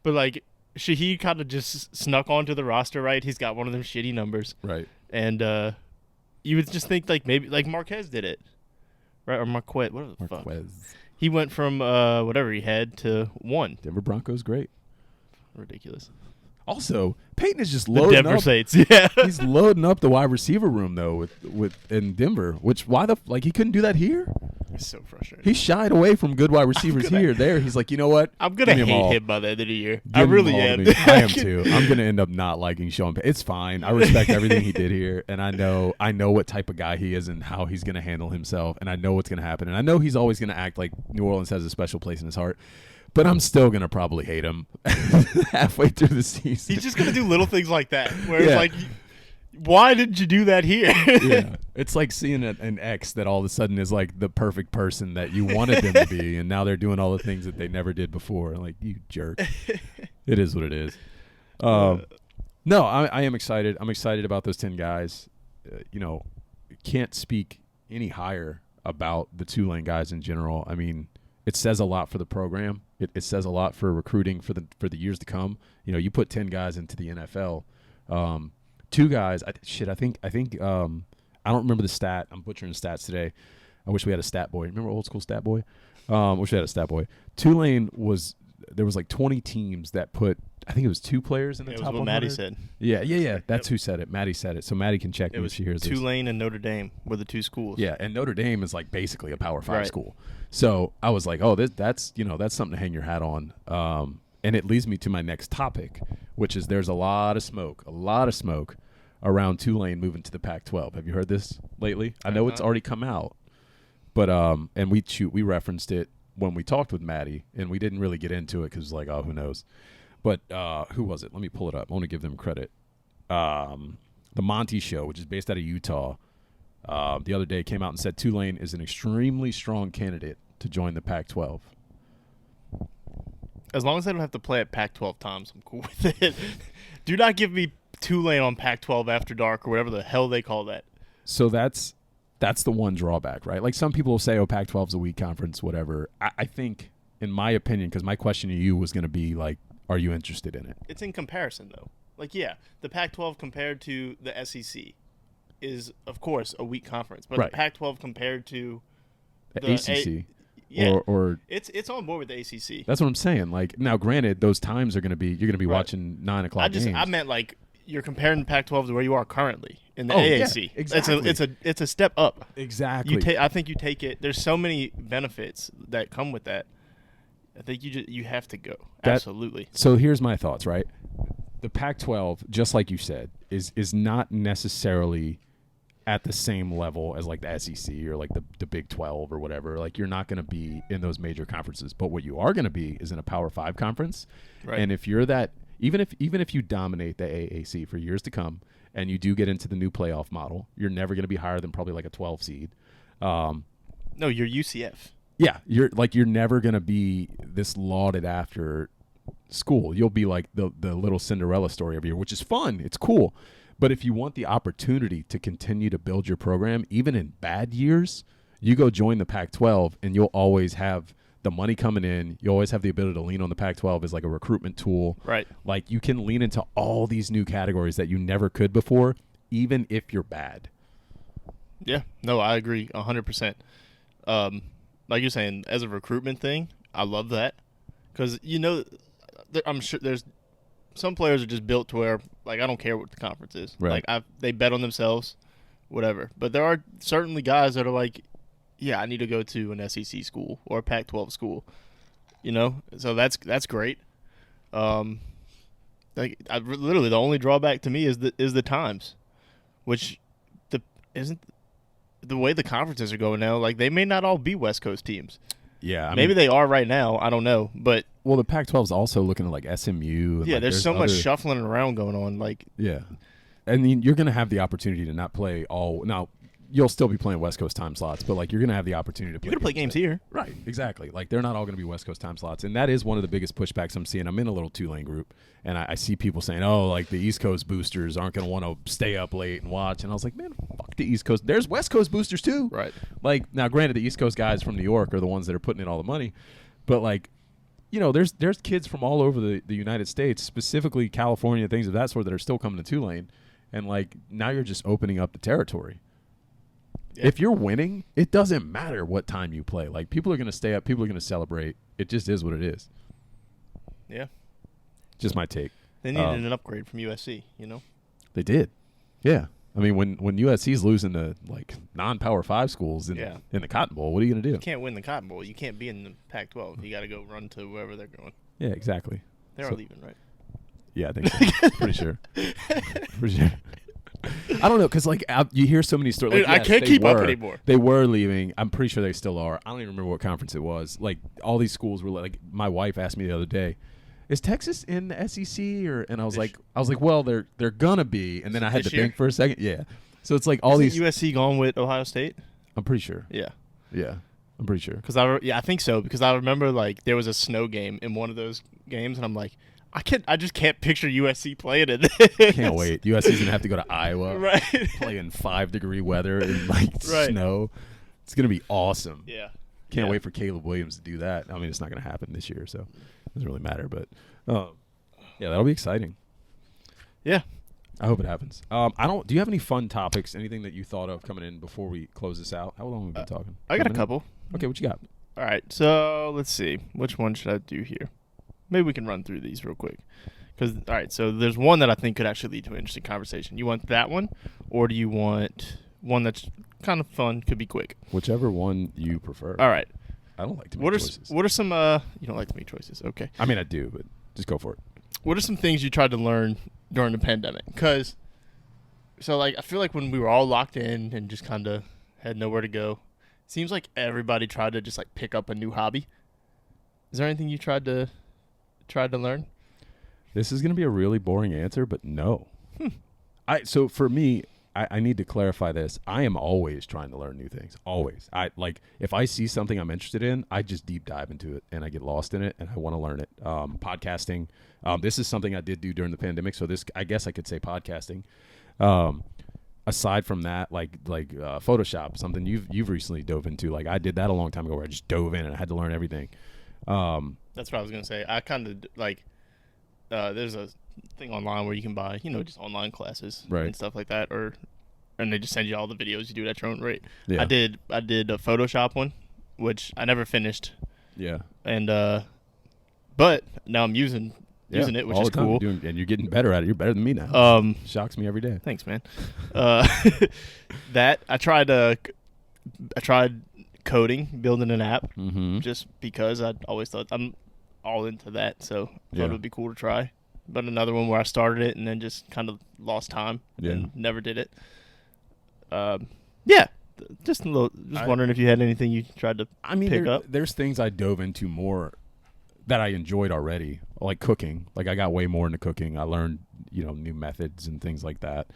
But, like, Shaheed kind of just snuck onto the roster, right? He's got one of them shitty numbers.
Right.
And you would just think, like, maybe, like, Marquez did it. Right? Or Marquez. What the fuck? He went from whatever he had to 1.
Denver Broncos, great.
Ridiculous.
Also, Peyton is just
The
loading
Denver
up.
Saints, yeah.
He's loading up the wide receiver room, though, with in Denver, which he couldn't do that here?
It's so frustrating.
He shied away from good wide receivers there. He's like, you know what?
I'm going to hate him by the end of the year. I really am.
I am too. I'm going to end up not liking Sean Payton. It's fine. I respect everything he did here, and I know what type of guy he is and how he's going to handle himself, and I know what's going to happen, and I know he's always going to act like New Orleans has a special place in his heart. But I'm still going to probably hate him halfway through the season.
He's just going to do little things like that, where it's like, why didn't you do that here?
Yeah. It's like seeing an ex that all of a sudden is like the perfect person that you wanted them to be, and now they're doing all the things that they never did before. Like, you jerk. It is what it is. No, I am excited. I'm excited about those 10 guys. Can't speak any higher about the Tulane guys in general. I mean, it says a lot for the program. It says a lot for recruiting for the years to come. You put 10 guys into the NFL. 2 guys. I think I don't remember the stat. I'm butchering the stats today. I wish we had a stat boy. Remember old school stat boy? Wish we had a stat boy. Tulane there was like 20 teams that put. I think it was 2 players in the top 100.
It was what Maddie said.
Yeah. That's who said it. Maddie said it. So Maddie can check me if she hears this.
Tulane and Notre Dame were the 2 schools.
Yeah, and Notre Dame is like basically a Power 5 school. So I was like, oh, that's something to hang your hat on. And it leads me to my next topic, which is there's a lot of smoke around Tulane moving to the Pac-12. Have you heard this lately? I know it's already come out, but and we referenced it when we talked with Maddie, and we didn't really get into it because like, oh, who knows. But who was it? Let me pull it up. I want to give them credit. The Monty Show, which is based out of Utah, the other day came out and said Tulane is an extremely strong candidate to join the Pac-12.
As long as they don't have to play at Pac-12 times, I'm cool with it. Do not give me Tulane on Pac-12 After Dark or whatever the hell they call that.
So that's the one drawback, right? Like some people will say, oh, Pac-12 is a weak conference, whatever. I think, in my opinion, because my question to you was going to be like, are you interested in it?
It's in comparison, though. Like, yeah, the Pac-12 compared to the SEC is, of course, a weak conference. But the Pac-12 compared to
the ACC.
Yeah,
or
it's on board with the ACC.
That's what I'm saying. Like now, granted, those times are going to be you're going to be watching 9 o'clock games.
I meant like you're comparing Pac-12 to where you are currently in the AAC.
Yeah, exactly.
It's a step up.
Exactly.
I think you take it. There's so many benefits that come with that. I think you have to go. Absolutely.
So here's my thoughts. Right, the Pac-12, just like you said, is not necessarily at the same level as like the SEC or like the Big 12 or whatever. Like you're not going to be in those major conferences, but what you are going to be is in a Power 5 conference. Right. And if you're that, even if you dominate the AAC for years to come and you do get into the new playoff model, you're never going to be higher than probably like a 12 seed.
No, you're UCF.
Yeah, you're never going to be this lauded after school. You'll be like the little Cinderella story every year, which is fun. It's cool. But if you want the opportunity to continue to build your program, even in bad years, you go join the Pac-12 and you'll always have the money coming in. You always have the ability to lean on the Pac-12 as like a recruitment tool. Right. Like you can lean into all these new categories that you never could before, even if you're bad.
Yeah. No, I agree 100%. Like you're saying, as a recruitment thing, I love that. Because, I'm sure there's some players are just built to where, like, I don't care what the conference is.
Right.
Like, they bet on themselves, whatever. But there are certainly guys that are like, yeah, I need to go to an SEC school or a Pac-12 school, you know? So that's great. Literally the only drawback to me is the times, which isn't the way the conferences are going now. Like, they may not all be West Coast teams.
Yeah,
maybe they are right now. I don't know, but
the Pac-12 is also looking at like SMU. And
there's so much shuffling around going on. Like,
I mean, you're going to have the opportunity to not play all now. You'll still be playing West Coast time slots, but like you're going to have the opportunity to play.
You're going to play games here,
right? Exactly. Like they're not all going to be West Coast time slots, and that is one of the biggest pushbacks I'm seeing. I'm in a little Tulane group, and I see people saying, "Oh, like the East Coast boosters aren't going to want to stay up late and watch." And I was like, "Man, fuck the East Coast. There's West Coast boosters too."
Right.
Like now, granted, the East Coast guys from New York are the ones that are putting in all the money, but like, you know, there's kids from all over the United States, specifically California, things of that sort, that are still coming to Tulane, and like now you're just opening up the territory. Yeah. If you're winning, it doesn't matter what time you play. Like, people are going to stay up. People are going to celebrate. It just is what it is.
Yeah.
Just my take.
They needed an upgrade from USC, you know?
They did. Yeah. I mean, when USC's losing to, like, non-Power 5 schools in the Cotton Bowl, what are you going to do?
You can't win the Cotton Bowl. You can't be in the Pac-12. You got to go run to wherever they're going.
Yeah, exactly.
They are leaving, right?
Yeah, I think so. Pretty sure. Pretty sure. I don't know, because like you hear so many stories. Like,
dude, I can't keep up anymore.
They were leaving. I'm pretty sure they still are. I don't even remember what conference it was. Like all these schools were like. My wife asked me the other day, "Is Texas in the SEC?" And I was like, "Well, they're gonna be." And then I had to think for a second. Yeah. So it's like all these.
USC gone with Ohio State?
I'm pretty sure.
Yeah.
Yeah, I'm pretty sure.
I think so, because I remember like there was a snow game in one of those games, and I'm like, I just can't picture USC playing in this.
Can't wait. USC's gonna have to go to Iowa,
right?
Play in 5-degree weather and like snow. It's gonna be awesome.
Yeah.
Can't wait for Caleb Williams to do that. I mean, it's not gonna happen this year, so it doesn't really matter. But yeah, that'll be exciting.
Yeah.
I hope it happens. Do you have any fun topics? Anything that you thought of coming in before we close this out? How long have we been talking?
I got a couple.
Okay, what you got?
All right, so let's see. Which one should I do here? Maybe we can run through these real quick. All right, so there's one that I think could actually lead to an interesting conversation. You want that one, or do you want one that's kind of fun, could be quick?
Whichever one you prefer.
All right.
I don't like to make choices.
What are some you don't like to make choices? Okay.
I mean, I do, but just go for it.
What are some things you tried to learn during the pandemic? Because, I feel like when we were all locked in and just kind of had nowhere to go, it seems like everybody tried to just, like, pick up a new hobby. Is there anything you tried to learn?
This is going to be a really boring answer, but no. So for me, I need to clarify this. I am always trying to learn new things. Always. If I see something I'm interested in, I just deep dive into it and I get lost in it and I want to learn it. Podcasting. This is something I did do during the pandemic. So I guess I could say podcasting. Aside from that, like Photoshop, something you've recently dove into. Like I did that a long time ago where I just dove in and I had to learn everything.
That's what I was going to say. I kind of there's a thing online where you can buy, just online classes and stuff like that, and they just send you all the videos. You do it at your own rate. Yeah. I did a Photoshop one, which I never finished. Yeah. And but now I'm using it, which is cool.
And you're getting better at it. You're better than me now. Shocks me every day.
Thanks, man. That I tried coding, building an app, just because I always thought I'm all into that, so I thought it would be cool to try. But another one where I started it and then just kind of lost time and never did it. Just wondering if you had anything you tried to pick up.
There's things I dove into more that I enjoyed already, like cooking. Like I got way more into cooking. I learned, new methods and things like that.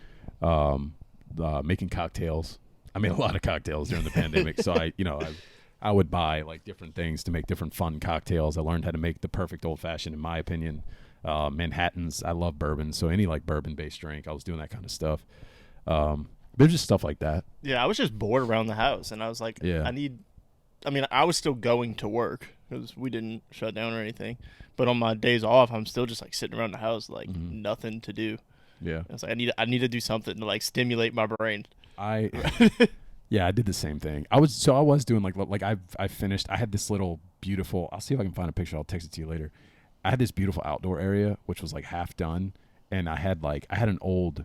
Making cocktails. I made a lot of cocktails during the pandemic, so I would buy like different things to make different fun cocktails. I learned how to make the perfect old fashioned, in my opinion. Manhattans. I love bourbon, so any like bourbon based drink, I was doing that kind of stuff. There's just stuff like that.
Yeah, I was just bored around the house, and I was like, I was still going to work because we didn't shut down or anything. But on my days off, I'm still just like sitting around the house, like nothing to do. Yeah, I was like, I need to do something to like stimulate my brain.
Yeah, I did the same thing. I was doing like I finished. I had this little beautiful. I'll see if I can find a picture. I'll text it to you later. I had this beautiful outdoor area which was like half done, and I had an old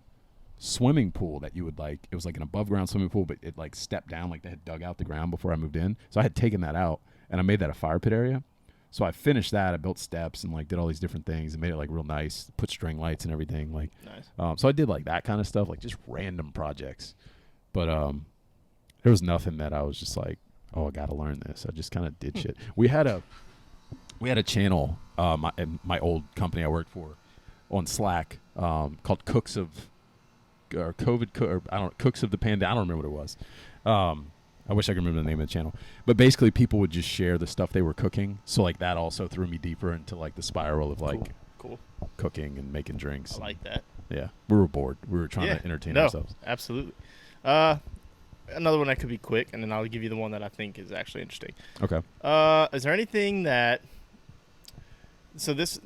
swimming pool that you would like. It was like an above ground swimming pool, but it like stepped down, like they had dug out the ground before I moved in. So I had taken that out and I made that a fire pit area. So I finished that. I built steps and like did all these different things and made it like real nice. Put string lights and everything. Like,
nice.
So I did like that kind of stuff, like just random projects. But there was nothing that I was just like, oh, I got to learn this. I just kind of did shit. We had a channel, my old company I worked for, on Slack, called Cooks of Cooks of the Panda. I don't remember what it was. I wish I could remember the name of the channel. But basically, people would just share the stuff they were cooking. So like that also threw me deeper into like the spiral of like
cool.
cooking and making drinks.
I like that.
Yeah, we were bored. We were trying to entertain ourselves.
Absolutely. Another one that could be quick, and then I'll give you the one that I think is actually interesting.
Okay.
Is there anything that? So this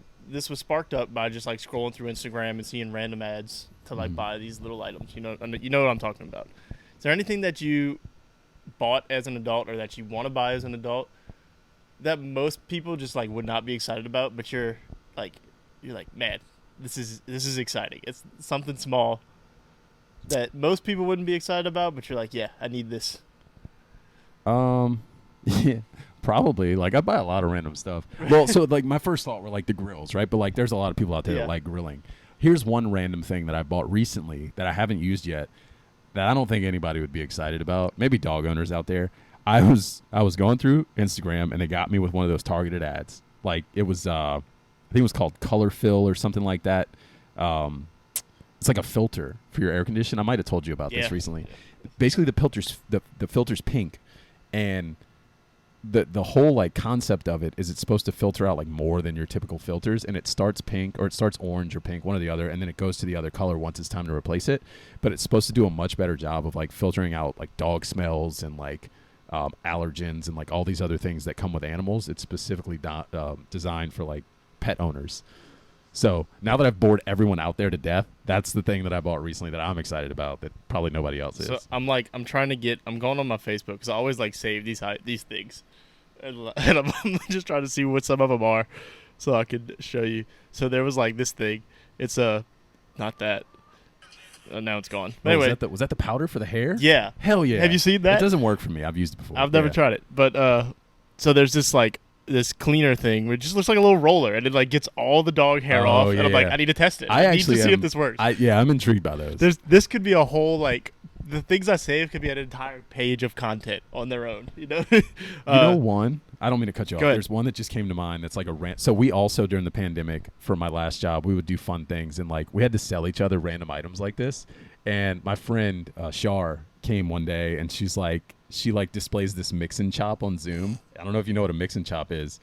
was sparked up by just like scrolling through Instagram and seeing random ads to like buy these little items. You know what I'm talking about. Is there anything that you bought as an adult or that you want to buy as an adult that most people just like would not be excited about, but you're like, man, this is exciting. It's something small that most people wouldn't be excited about, but you're like, yeah, I need this.
Yeah, probably. Like I buy a lot of random stuff. Well, so like my first thought were like the grills, right? But like there's a lot of people out there that like grilling. Here's one random thing that I bought recently that I haven't used yet that I don't think anybody would be excited about. Maybe dog owners out there. I was going through Instagram and they got me with one of those targeted ads. Like it was I think it was called Color Fill or something like that. It's like a filter for your air conditioner. I might have told you about this recently. Basically the filter's pink, and the whole like concept of it is it's supposed to filter out like more than your typical filters, and it starts pink or it starts orange or pink, one or the other, and then it goes to the other color once it's time to replace it. But it's supposed to do a much better job of like filtering out like dog smells and like allergens and like all these other things that come with animals. It's specifically designed for like pet owners. So now that I've bored everyone out there to death, that's the thing that I bought recently that I'm excited about that probably nobody else is.
So I'm going on my Facebook because I always like save these things, and I'm just trying to see what some of them are, so I could show you. So there was like this thing. It's not that. Now it's gone. But anyway,
was that the powder for the hair?
Yeah.
Hell yeah.
Have you seen that?
It doesn't work for me. I've used it before.
I've never tried it, but so there's this cleaner thing where it just looks like a little roller, and it like gets all the dog hair off. And I'm like, I need to test it. I need to see if this works.
I'm intrigued by those.
This could be a whole like the things I save could be an entire page of content on their own. You know.
One. I don't mean to cut you off.
Go ahead.
There's one that just came to mind. That's like a rant. So we also during the pandemic for my last job, we would do fun things, and like we had to sell each other random items like this. And my friend Shar came one day, and she displays this mix and chop on Zoom. I don't know if you know what a mix and chop is.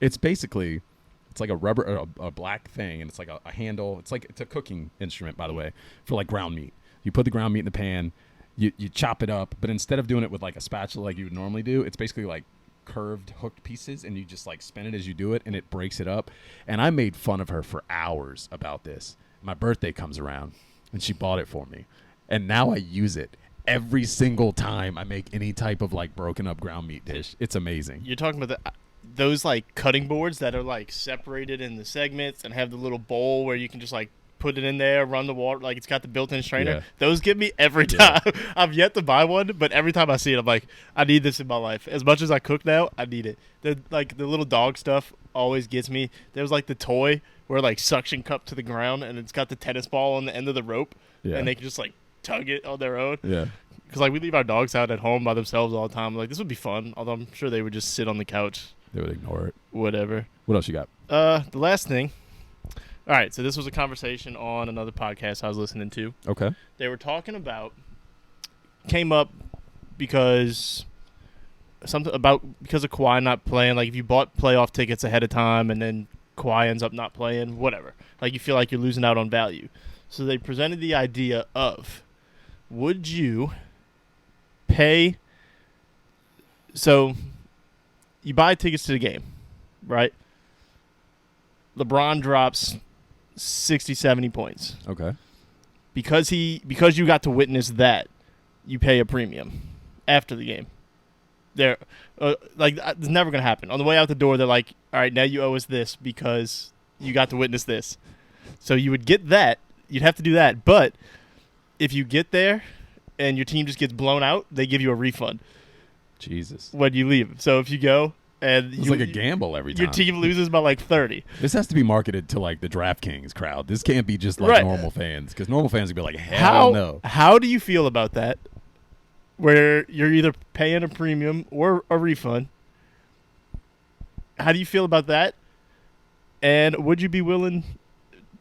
It's like a rubber or a black thing, and it's like a handle. It's a cooking instrument, by the way, for like ground meat. You put the ground meat in the pan, you chop it up, but instead of doing it with like a spatula like you would normally do, it's basically like curved hooked pieces, and you just like spin it as you do it, and it breaks it up. And I made fun of her for hours about this. My birthday comes around, and she bought it for me, and now I use it every single time I make any type of like broken up ground meat dish. It's amazing.
You're talking about those like cutting boards that are like separated in the segments and have the little bowl where you can just like put it in there, run the water, like it's got the built-in strainer. Yeah. Those get me every time. Yeah. I've yet to buy one, but every time I see it, I'm like, I need this in my life. As much as I cook now, I need it. The little dog stuff always gets me. There was like the toy where like suction cup to the ground, and it's got the tennis ball on the end of the rope, and they can just like tug it on their own. Yeah. Because like we leave our dogs out at home by themselves all the time. Like this would be fun, although I'm sure they would just sit on the couch.
They would ignore it.
Whatever.
What else you got?
The last thing. All right, so this was a conversation on another podcast I was listening to.
Okay.
They were talking about came up because of Kawhi not playing. Like if you bought playoff tickets ahead of time and then Kawhi ends up not playing, whatever. Like you feel like you're losing out on value. So they presented the idea of, would you pay? So you buy tickets to the game, right? LeBron drops 60, 70 points.
Okay.
Because you got to witness that, you pay a premium after the game. they're it's never gonna happen. On the way out the door, they're like, all right, now you owe us this because you got to witness this. So you would get that. You'd have to do that. But if you get there and your team just gets blown out, they give you a refund.
Jesus.
When you leave. So if you go and
it's like a gamble every time.
Your team loses by like 30.
This has to be marketed to like the DraftKings crowd. This can't be just like normal fans, because normal fans would be like, hell no.
How do you feel about that? Where you're either paying a premium or a refund. How do you feel about that? And would you be willing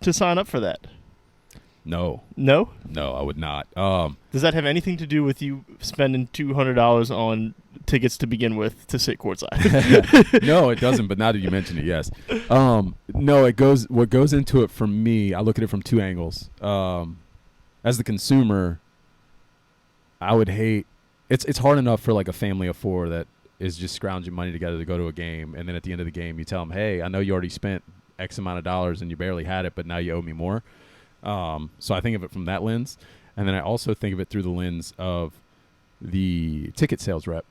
to sign up for that?
No.
No?
No, I would not.
Does that have anything to do with you spending $200 on tickets to begin with to sit courtside?
No, it doesn't, but now that you mention it, yes. No, it goes. What goes into it for me, I look at it from two angles. As the consumer, I would hate it's hard enough for like a family of four that is just scrounging money together to go to a game, and then at the end of the game you tell them, hey, I know you already spent X amount of dollars and you barely had it, but now you owe me more. So I think of it from that lens, and then I also think of it through the lens of the ticket sales rep,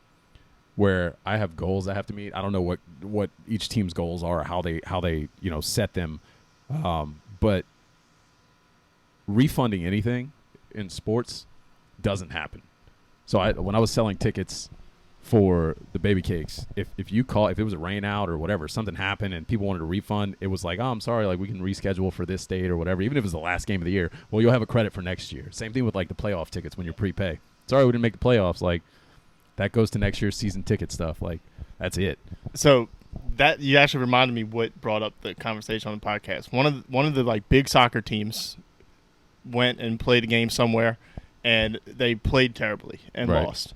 where I have goals I have to meet. I don't know what each team's goals are, or how they set them, but refunding anything in sports doesn't happen. So when I was selling tickets for the baby cakes, if it was a rain out or whatever, something happened and people wanted a refund, it was like, oh, I'm sorry, like we can reschedule for this date or whatever, even if it was the last game of the year. Well, you'll have a credit for next year. Same thing with like the playoff tickets when you prepay. Sorry, we didn't make the playoffs. Like that goes to next year's season ticket stuff. Like that's it.
So that you actually reminded me what brought up the conversation on the podcast. One of the like big soccer teams went and played a game somewhere, and they played terribly and lost.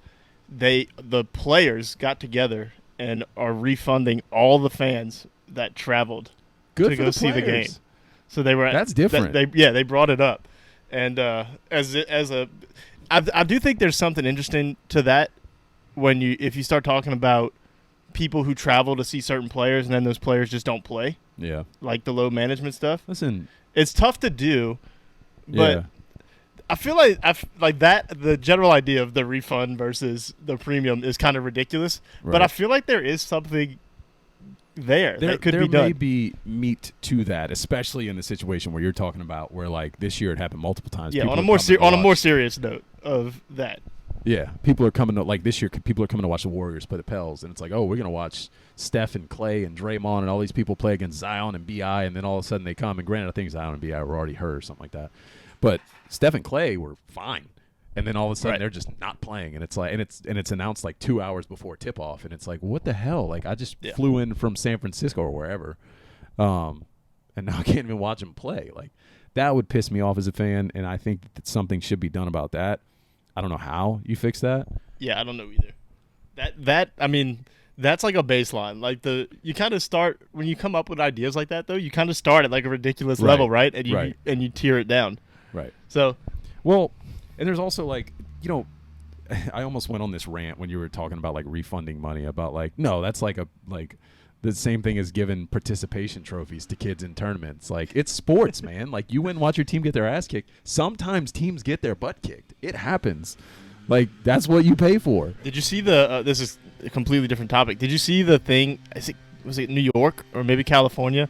The players got together and are refunding all the fans that traveled to go see the game. So they were
that's different.
They brought it up, and I do think there's something interesting to that if you start talking about people who travel to see certain players and then those players just don't play.
Yeah,
like the low management stuff.
Listen,
it's tough to do, but.
Yeah.
I feel like that the general idea of the refund versus the premium is kind of ridiculous, but I feel like there is something that could be done.
There may be meat to that, especially in the situation where you're talking about, where like this year it happened multiple times.
Yeah, on a more serious note of that.
Yeah, people are coming to this year. People are coming to watch the Warriors play the Pels, and it's like, oh, we're gonna watch Steph and Clay and Draymond and all these people play against Zion and Bi, and then all of a sudden they come. And granted, I think Zion and Bi were already hurt or something like that. But Steph and Clay were fine, and then all of a sudden they're just not playing, and it's like, and it's announced like 2 hours before tip off, and it's like, what the hell? Like I just flew in from San Francisco or wherever, and now I can't even watch them play. Like that would piss me off as a fan, and I think that something should be done about that. I don't know how you fix that.
Yeah, I don't know either. I mean, that's like a baseline. Like you kind of start when you come up with ideas like that, though. You kind of start at like a ridiculous level, right? And you tear it down.
Right.
So,
well, and there's also like, I almost went on this rant when you were talking about like refunding money about like, no, that's like the same thing as giving participation trophies to kids in tournaments. Like it's sports, man. Like you went and watch your team get their ass kicked. Sometimes teams get their butt kicked. It happens. Like that's what you pay for.
Did you see this is a completely different topic. Did you see the thing, was it New York or maybe California,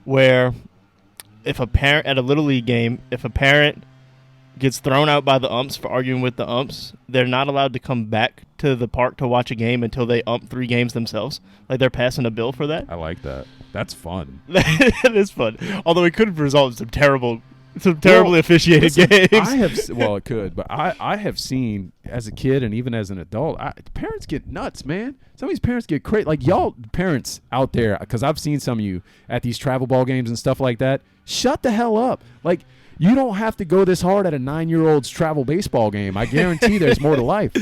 where if a parent at a Little League game, if a parent gets thrown out by the umps for arguing with the umps, they're not allowed to come back to the park to watch a game until they ump 3 games themselves. Like they're passing a bill for that.
I like that. That's fun.
It is fun. Although it could result in some terribly officiated games.
It could, but I have seen as a kid and even as an adult, parents get nuts, man. Some of these parents get crazy. Like y'all parents out there, because I've seen some of you at these travel ball games and stuff like that. Shut the hell up. Like you don't have to go this hard at a 9-year-old's travel baseball game. I guarantee there's more to life.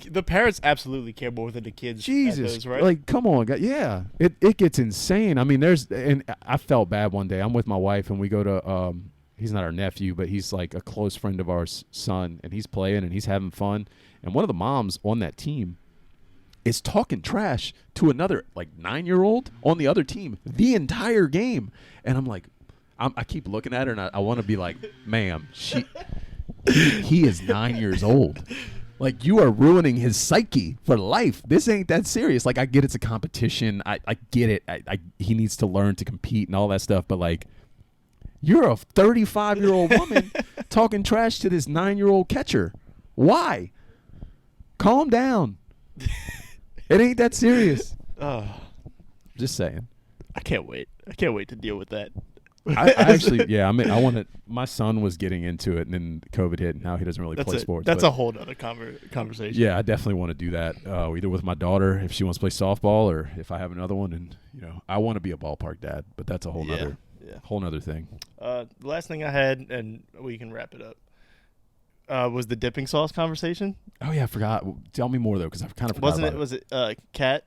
The parents absolutely care more than the kids.
Jesus,
those, right?
Like come on, yeah, it gets insane. I mean, and I felt bad one day. I'm with my wife and we go to he's not our nephew, but he's like a close friend of our son, and he's playing and he's having fun. And one of the moms on that team is talking trash to another like 9-year-old on the other team the entire game, and I'm like, I keep looking at her and I want to be like, ma'am, he is 9 years old. Like, you are ruining his psyche for life. This ain't that serious. Like, I get it's a competition. I get it. He needs to learn to compete and all that stuff. But, like, you're a 35-year-old woman talking trash to this 9-year-old catcher. Why? Calm down. It ain't that serious. Just saying.
I can't wait. I can't wait to deal with that.
I actually, yeah, I want to. My son was getting into it, and then COVID hit, and now he doesn't really play sports.
That's a whole other conversation.
Yeah, I definitely want to do that, either with my daughter if she wants to play softball, or if I have another one. And I want to be a ballpark dad, but that's a whole nother thing.
The last thing I had, and we can wrap it up, was the dipping sauce conversation.
Oh yeah, I forgot. Tell me more though, because I've kind of forgot.
Was it Kat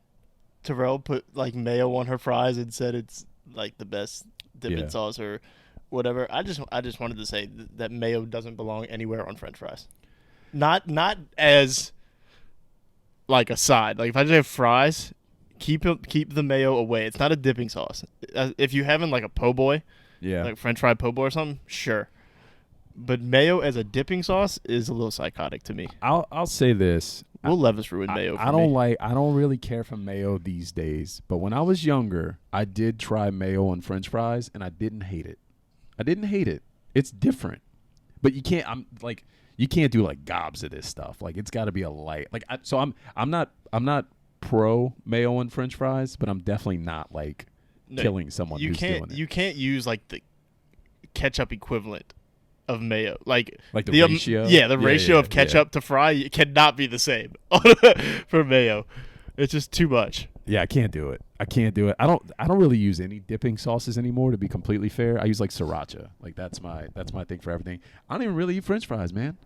Terrell put like mayo on her fries and said it's like the best dipping sauce or whatever. I just wanted to say that mayo doesn't belong anywhere on French fries. Not as like a side. Like if I just have fries, keep the mayo away. It's not a dipping sauce. If you having like a po' boy, like French fry po' boy or something, sure. But mayo as a dipping sauce is a little psychotic to me.
I'll say this.
Will Levis ruin mayo for
me. I don't really care for mayo these days. But when I was younger, I did try mayo on French fries, and I didn't hate it. It's different. But you can't. You can't do like gobs of this stuff. Like it's got to be a light. Like I'm not pro mayo on French fries, but I'm definitely not like killing someone who's doing it.
You can't use like the ketchup equivalent of mayo, like
the ratio.
The ratio of ketchup to fry it cannot be the same for mayo. It's just too much.
Yeah, I can't do it. I don't really use any dipping sauces anymore, to be completely fair. I use like sriracha. Like that's my thing for everything. I don't even really eat French fries, man.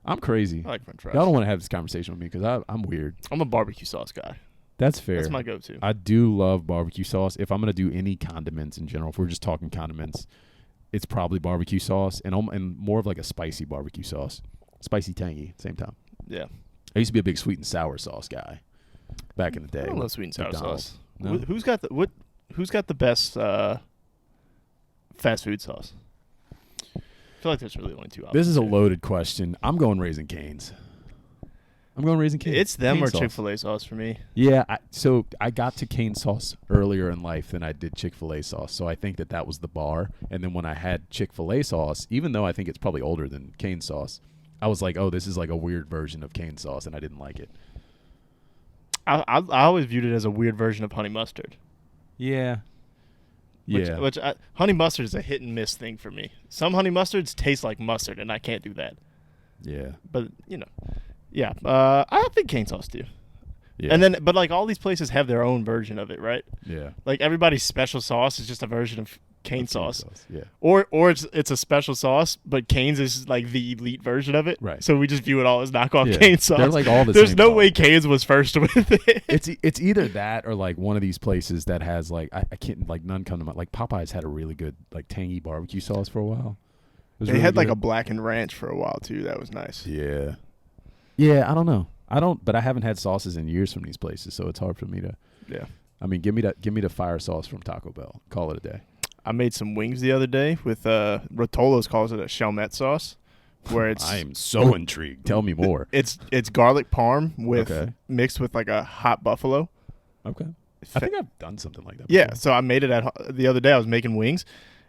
I'm crazy.
I like French fries.
Y'all don't want to have this conversation with me because I'm weird.
I'm a barbecue sauce guy.
That's fair.
That's my go-to.
I do love barbecue sauce. If I'm gonna do any condiments in general, if we're just talking condiments, it's probably barbecue sauce and more of like a spicy barbecue sauce. Spicy, tangy at the same time.
Yeah.
I used to be a big sweet and sour sauce guy back in the day.
I don't love sweet and sour
McDonald's.
sauce.
No?
Who's got the best fast food sauce? I feel like there's really only two options.
This is a loaded question. I'm going Raising Cane's.
It's them
Cane
or
sauce.
Chick-fil-A sauce for me.
Yeah, so I got to cane sauce earlier in life than I did Chick-fil-A sauce, so I think that was the bar. And then when I had Chick-fil-A sauce, even though I think it's probably older than cane sauce, I was like, oh, this is like a weird version of cane sauce, and I didn't like it.
I always viewed it as a weird version of honey mustard.
Yeah.
Honey mustard is a hit and miss thing for me. Some honey mustards taste like mustard, and I can't do that.
Yeah.
But, yeah, I think cane sauce do. Yeah. And then, but like all these places have their own version of it, right?
Yeah.
Like everybody's special sauce is just a version of cane sauce.
Yeah.
Or it's a special sauce, but Cane's is like the elite version of it.
Right.
So we just view it all as knockoff cane sauce.
They're like all the
There's
same
no
sauce.
way Cane's was first with it.
It's either that or like one of these places that has like I can't like none come to mind. Like Popeyes had a really good like tangy barbecue sauce for a while.
They really had like a blackened ranch for a while too. That was nice.
Yeah. Yeah, I don't know. But I haven't had sauces in years from these places, so it's hard for me to.
Yeah.
I mean, give me the fire sauce from Taco Bell. Call it a day.
I made some wings the other day with Rotolo's calls it a Chalmette sauce, where it's.
I am so intrigued. Tell me more.
It's garlic parm mixed with like a hot buffalo.
Okay. I think I've done something like that
before. Yeah,
before.
so I made it the other day. I was making wings,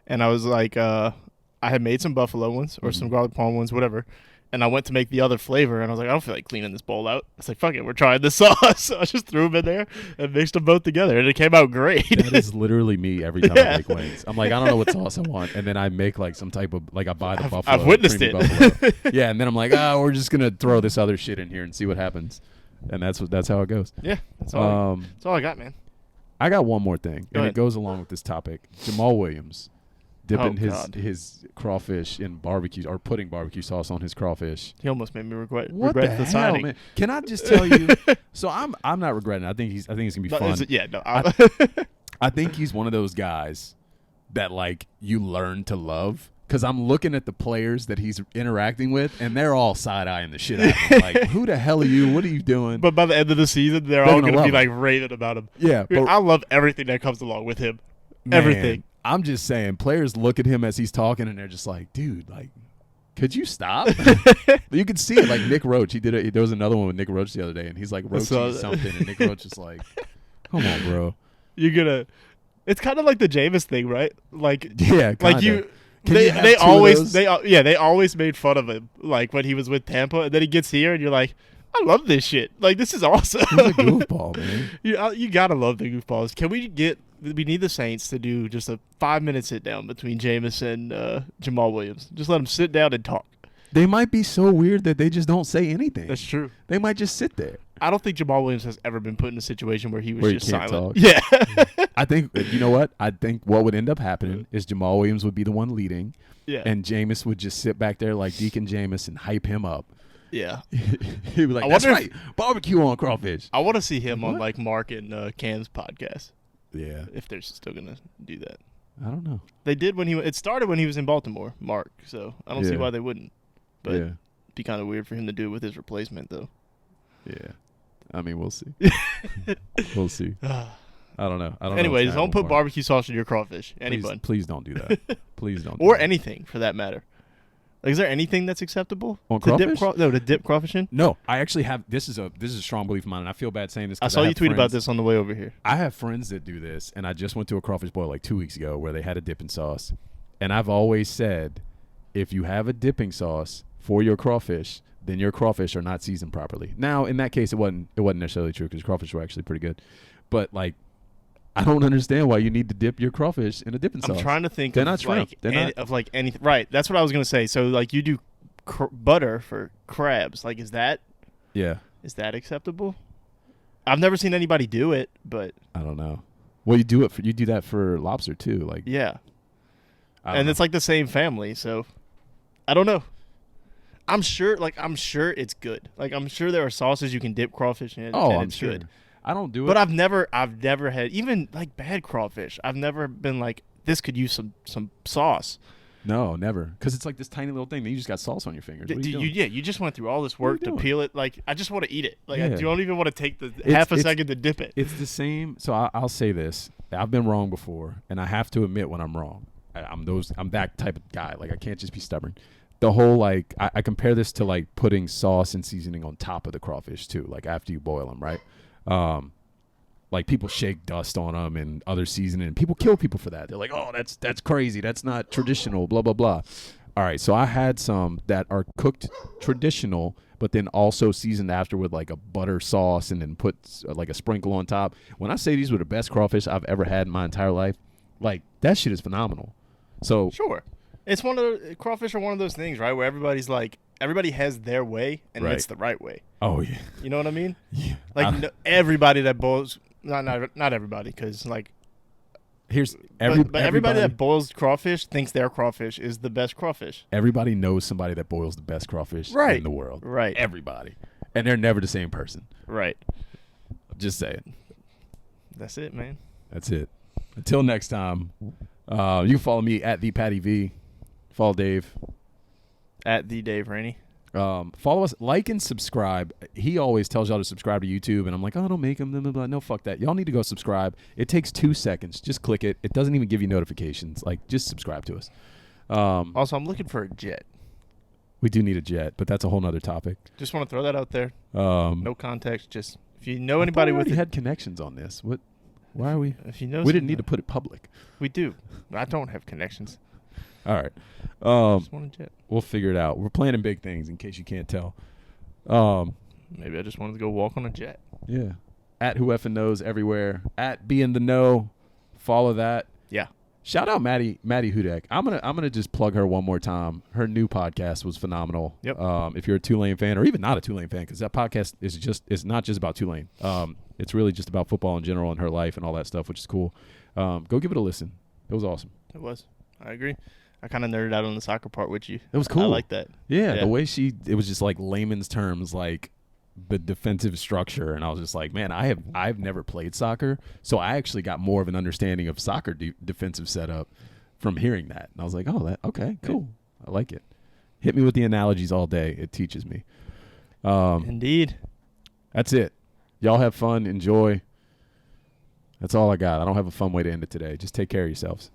and I was like, I had made some buffalo ones or some garlic parm ones, whatever. And I went to make the other flavor, and I was like, I don't feel like cleaning this bowl out. I was like, fuck it, we're trying this sauce. So I just threw them in there and mixed them both together, and it came out great.
That is literally me every time I make wings. I'm like, I don't know what sauce I want, and then I make like some type of like I buy the buffalo.
I've witnessed it.
Buffalo. Yeah, and then I'm like, we're just gonna throw this other shit in here and see what happens, and that's how it goes.
Yeah, that's all I got, man.
I got one more thing, and it goes along with this topic. Jamal Williams. Dipping his crawfish in barbecue or putting barbecue sauce on his crawfish.
He almost made me regret
the hell,
signing.
Man? Can I just tell you? So I'm not regretting it. I think it's gonna be fun. I think he's one of those guys that like you learn to love. Because I'm looking at the players that he's interacting with, and they're all side-eyeing the shit out of him. Like, who the hell are you? What are you doing?
But by the end of the season, they're all going to be like raving about him.
Yeah.
I love everything that comes along with him. Man, everything.
I'm just saying, players look at him as he's talking, and they're just like, dude, like, Could you stop? You could see it, like Nick Roach. He did it. There was another one with Nick Roach the other day, and he's like roaching something, and Nick Roach is like, "Come on, bro."
It's kind of like the Jameis thing, right? Like,
yeah, kinda.
like you. They always made fun of him, like when he was with Tampa, and then he gets here, and you're like, I love this shit. Like, this is awesome.
He's a goofball, man.
You gotta love the goofballs. We need the Saints to do just a 5-minute sit down between Jameis and Jamal Williams. Just let them sit down and talk.
They might be so weird that they just don't say anything.
That's true.
They might just sit there.
I don't think Jamal Williams has ever been put in a situation where he was just silent.
Talk.
Yeah.
I think, you know what? I think what would end up happening is Jamal Williams would be the one leading.
Yeah.
And Jameis would just sit back there like Deacon Jameis and hype him up.
Yeah.
He'd be like, that's right. Barbecue on crawfish.
I want to see him on like Mark and Cam's podcast.
Yeah.
If they're still going to do that.
I don't know.
They did it started when he was in Baltimore, Mark. So I don't see why they wouldn't. But it'd be kind of weird for him to do it with his replacement, though.
Yeah. I mean, we'll see. We'll see. I don't know.
Anyways, don't put barbecue sauce in your crawfish. Anybody.
Please don't do that. Please don't.
Or anything, for that matter. Like, is there anything that's acceptable
on crawfish?
To dip crawfish in?
No, I actually have. This is a strong belief of mine, and I feel bad saying this.
I saw you tweet about this on the way over here.
I have friends that do this, and I just went to a crawfish boil like 2 weeks ago where they had a dipping sauce, and I've always said, if you have a dipping sauce for your crawfish, then your crawfish are not seasoned properly. Now, in that case, it wasn't necessarily true because crawfish were actually pretty good, but like, I don't understand why you need to dip your crawfish in a dipping sauce.
I'm trying to think
They're not shrimp.
Anything. Right, that's what I was going to say. So, like, you do butter for crabs. Like, is that acceptable? I've never seen anybody do it, but
I don't know. Well, you do that for lobster too. Like,
yeah, and it's like the same family. So, I don't know. I'm sure it's good. Like, I'm sure there are sauces you can dip crawfish in.
Oh,
and
I'm
it's
sure.
good.
I don't do it.
But I've never had, even like bad crawfish, I've never been like, this could use some sauce.
No, never. Because it's like this tiny little thing that you just got sauce on your fingers.
You just went through all this work to peel it. Like, I just want to eat it. Like, I don't even want to take the half a second to dip it.
It's the same. So I'll say this. I've been wrong before, and I have to admit when I'm wrong. I'm that type of guy. Like, I can't just be stubborn. The whole, like, I compare this to, like, putting sauce and seasoning on top of the crawfish, too, like, after you boil them, right? Like, people shake dust on them and other seasoning, and people kill people for that. They're like, oh, that's crazy. That's not traditional, blah, blah, blah. All right, so I had some that are cooked traditional, but then also seasoned after with, like, a butter sauce and then put, like, a sprinkle on top. When I say these were the best crawfish I've ever had in my entire life, like, that shit is phenomenal. So
sure. It's crawfish are one of those things, right, where everybody has their way, and it's the right way.
Oh, yeah.
You know what I mean?
Yeah.
Like, everybody that boils, not everybody, because, like, everybody that boils crawfish thinks their crawfish is the best crawfish.
Everybody knows somebody that boils the best crawfish in the world.
Right.
Everybody. And they're never the same person.
Right.
Just say it.
That's it, man.
That's it. Until next time, you can follow me at the Patty V. Follow Dave.
At the Dave Rainey.
Follow us, like and subscribe. He always tells y'all to subscribe to YouTube, and I'm like, oh, don't make him. Blah, blah, blah. No, fuck that. Y'all need to go subscribe. It takes 2 seconds. Just click it. It doesn't even give you notifications. Like, just subscribe to us.
Also, I'm looking for a jet.
We do need a jet, but that's a whole nother topic.
Just want to throw that out there. No context. Just if you know anybody with
had connections on this. What? Why are we?
If you know,
we didn't need to put it public.
We do. I don't have connections.
All right.
Just want a jet.
We'll figure it out. We're planning big things in case you can't tell.
Maybe I just wanted to go walk on a jet.
Yeah. At Who F'n Kneauxs everywhere. At Be in the Know. Follow that.
Yeah.
Shout out Maddie Hudak. I'm gonna just plug her one more time. Her new podcast was phenomenal.
Yep.
If you're a Tulane fan or even not a Tulane fan, because that podcast is not just about Tulane. It's really just about football in general and her life and all that stuff, which is cool. Go give it a listen. It was awesome.
It was. I agree. I kind of nerded out on the soccer part with you.
It was cool.
I like that.
Yeah, the way it was just like layman's terms, like the defensive structure, and I was just like, man, I've never played soccer, so I actually got more of an understanding of soccer defensive setup from hearing that, and I was like, oh, okay, cool, I like it. Hit me with the analogies all day. It teaches me.
Indeed.
That's it. Y'all have fun. Enjoy. That's all I got. I don't have a fun way to end it today. Just take care of yourselves.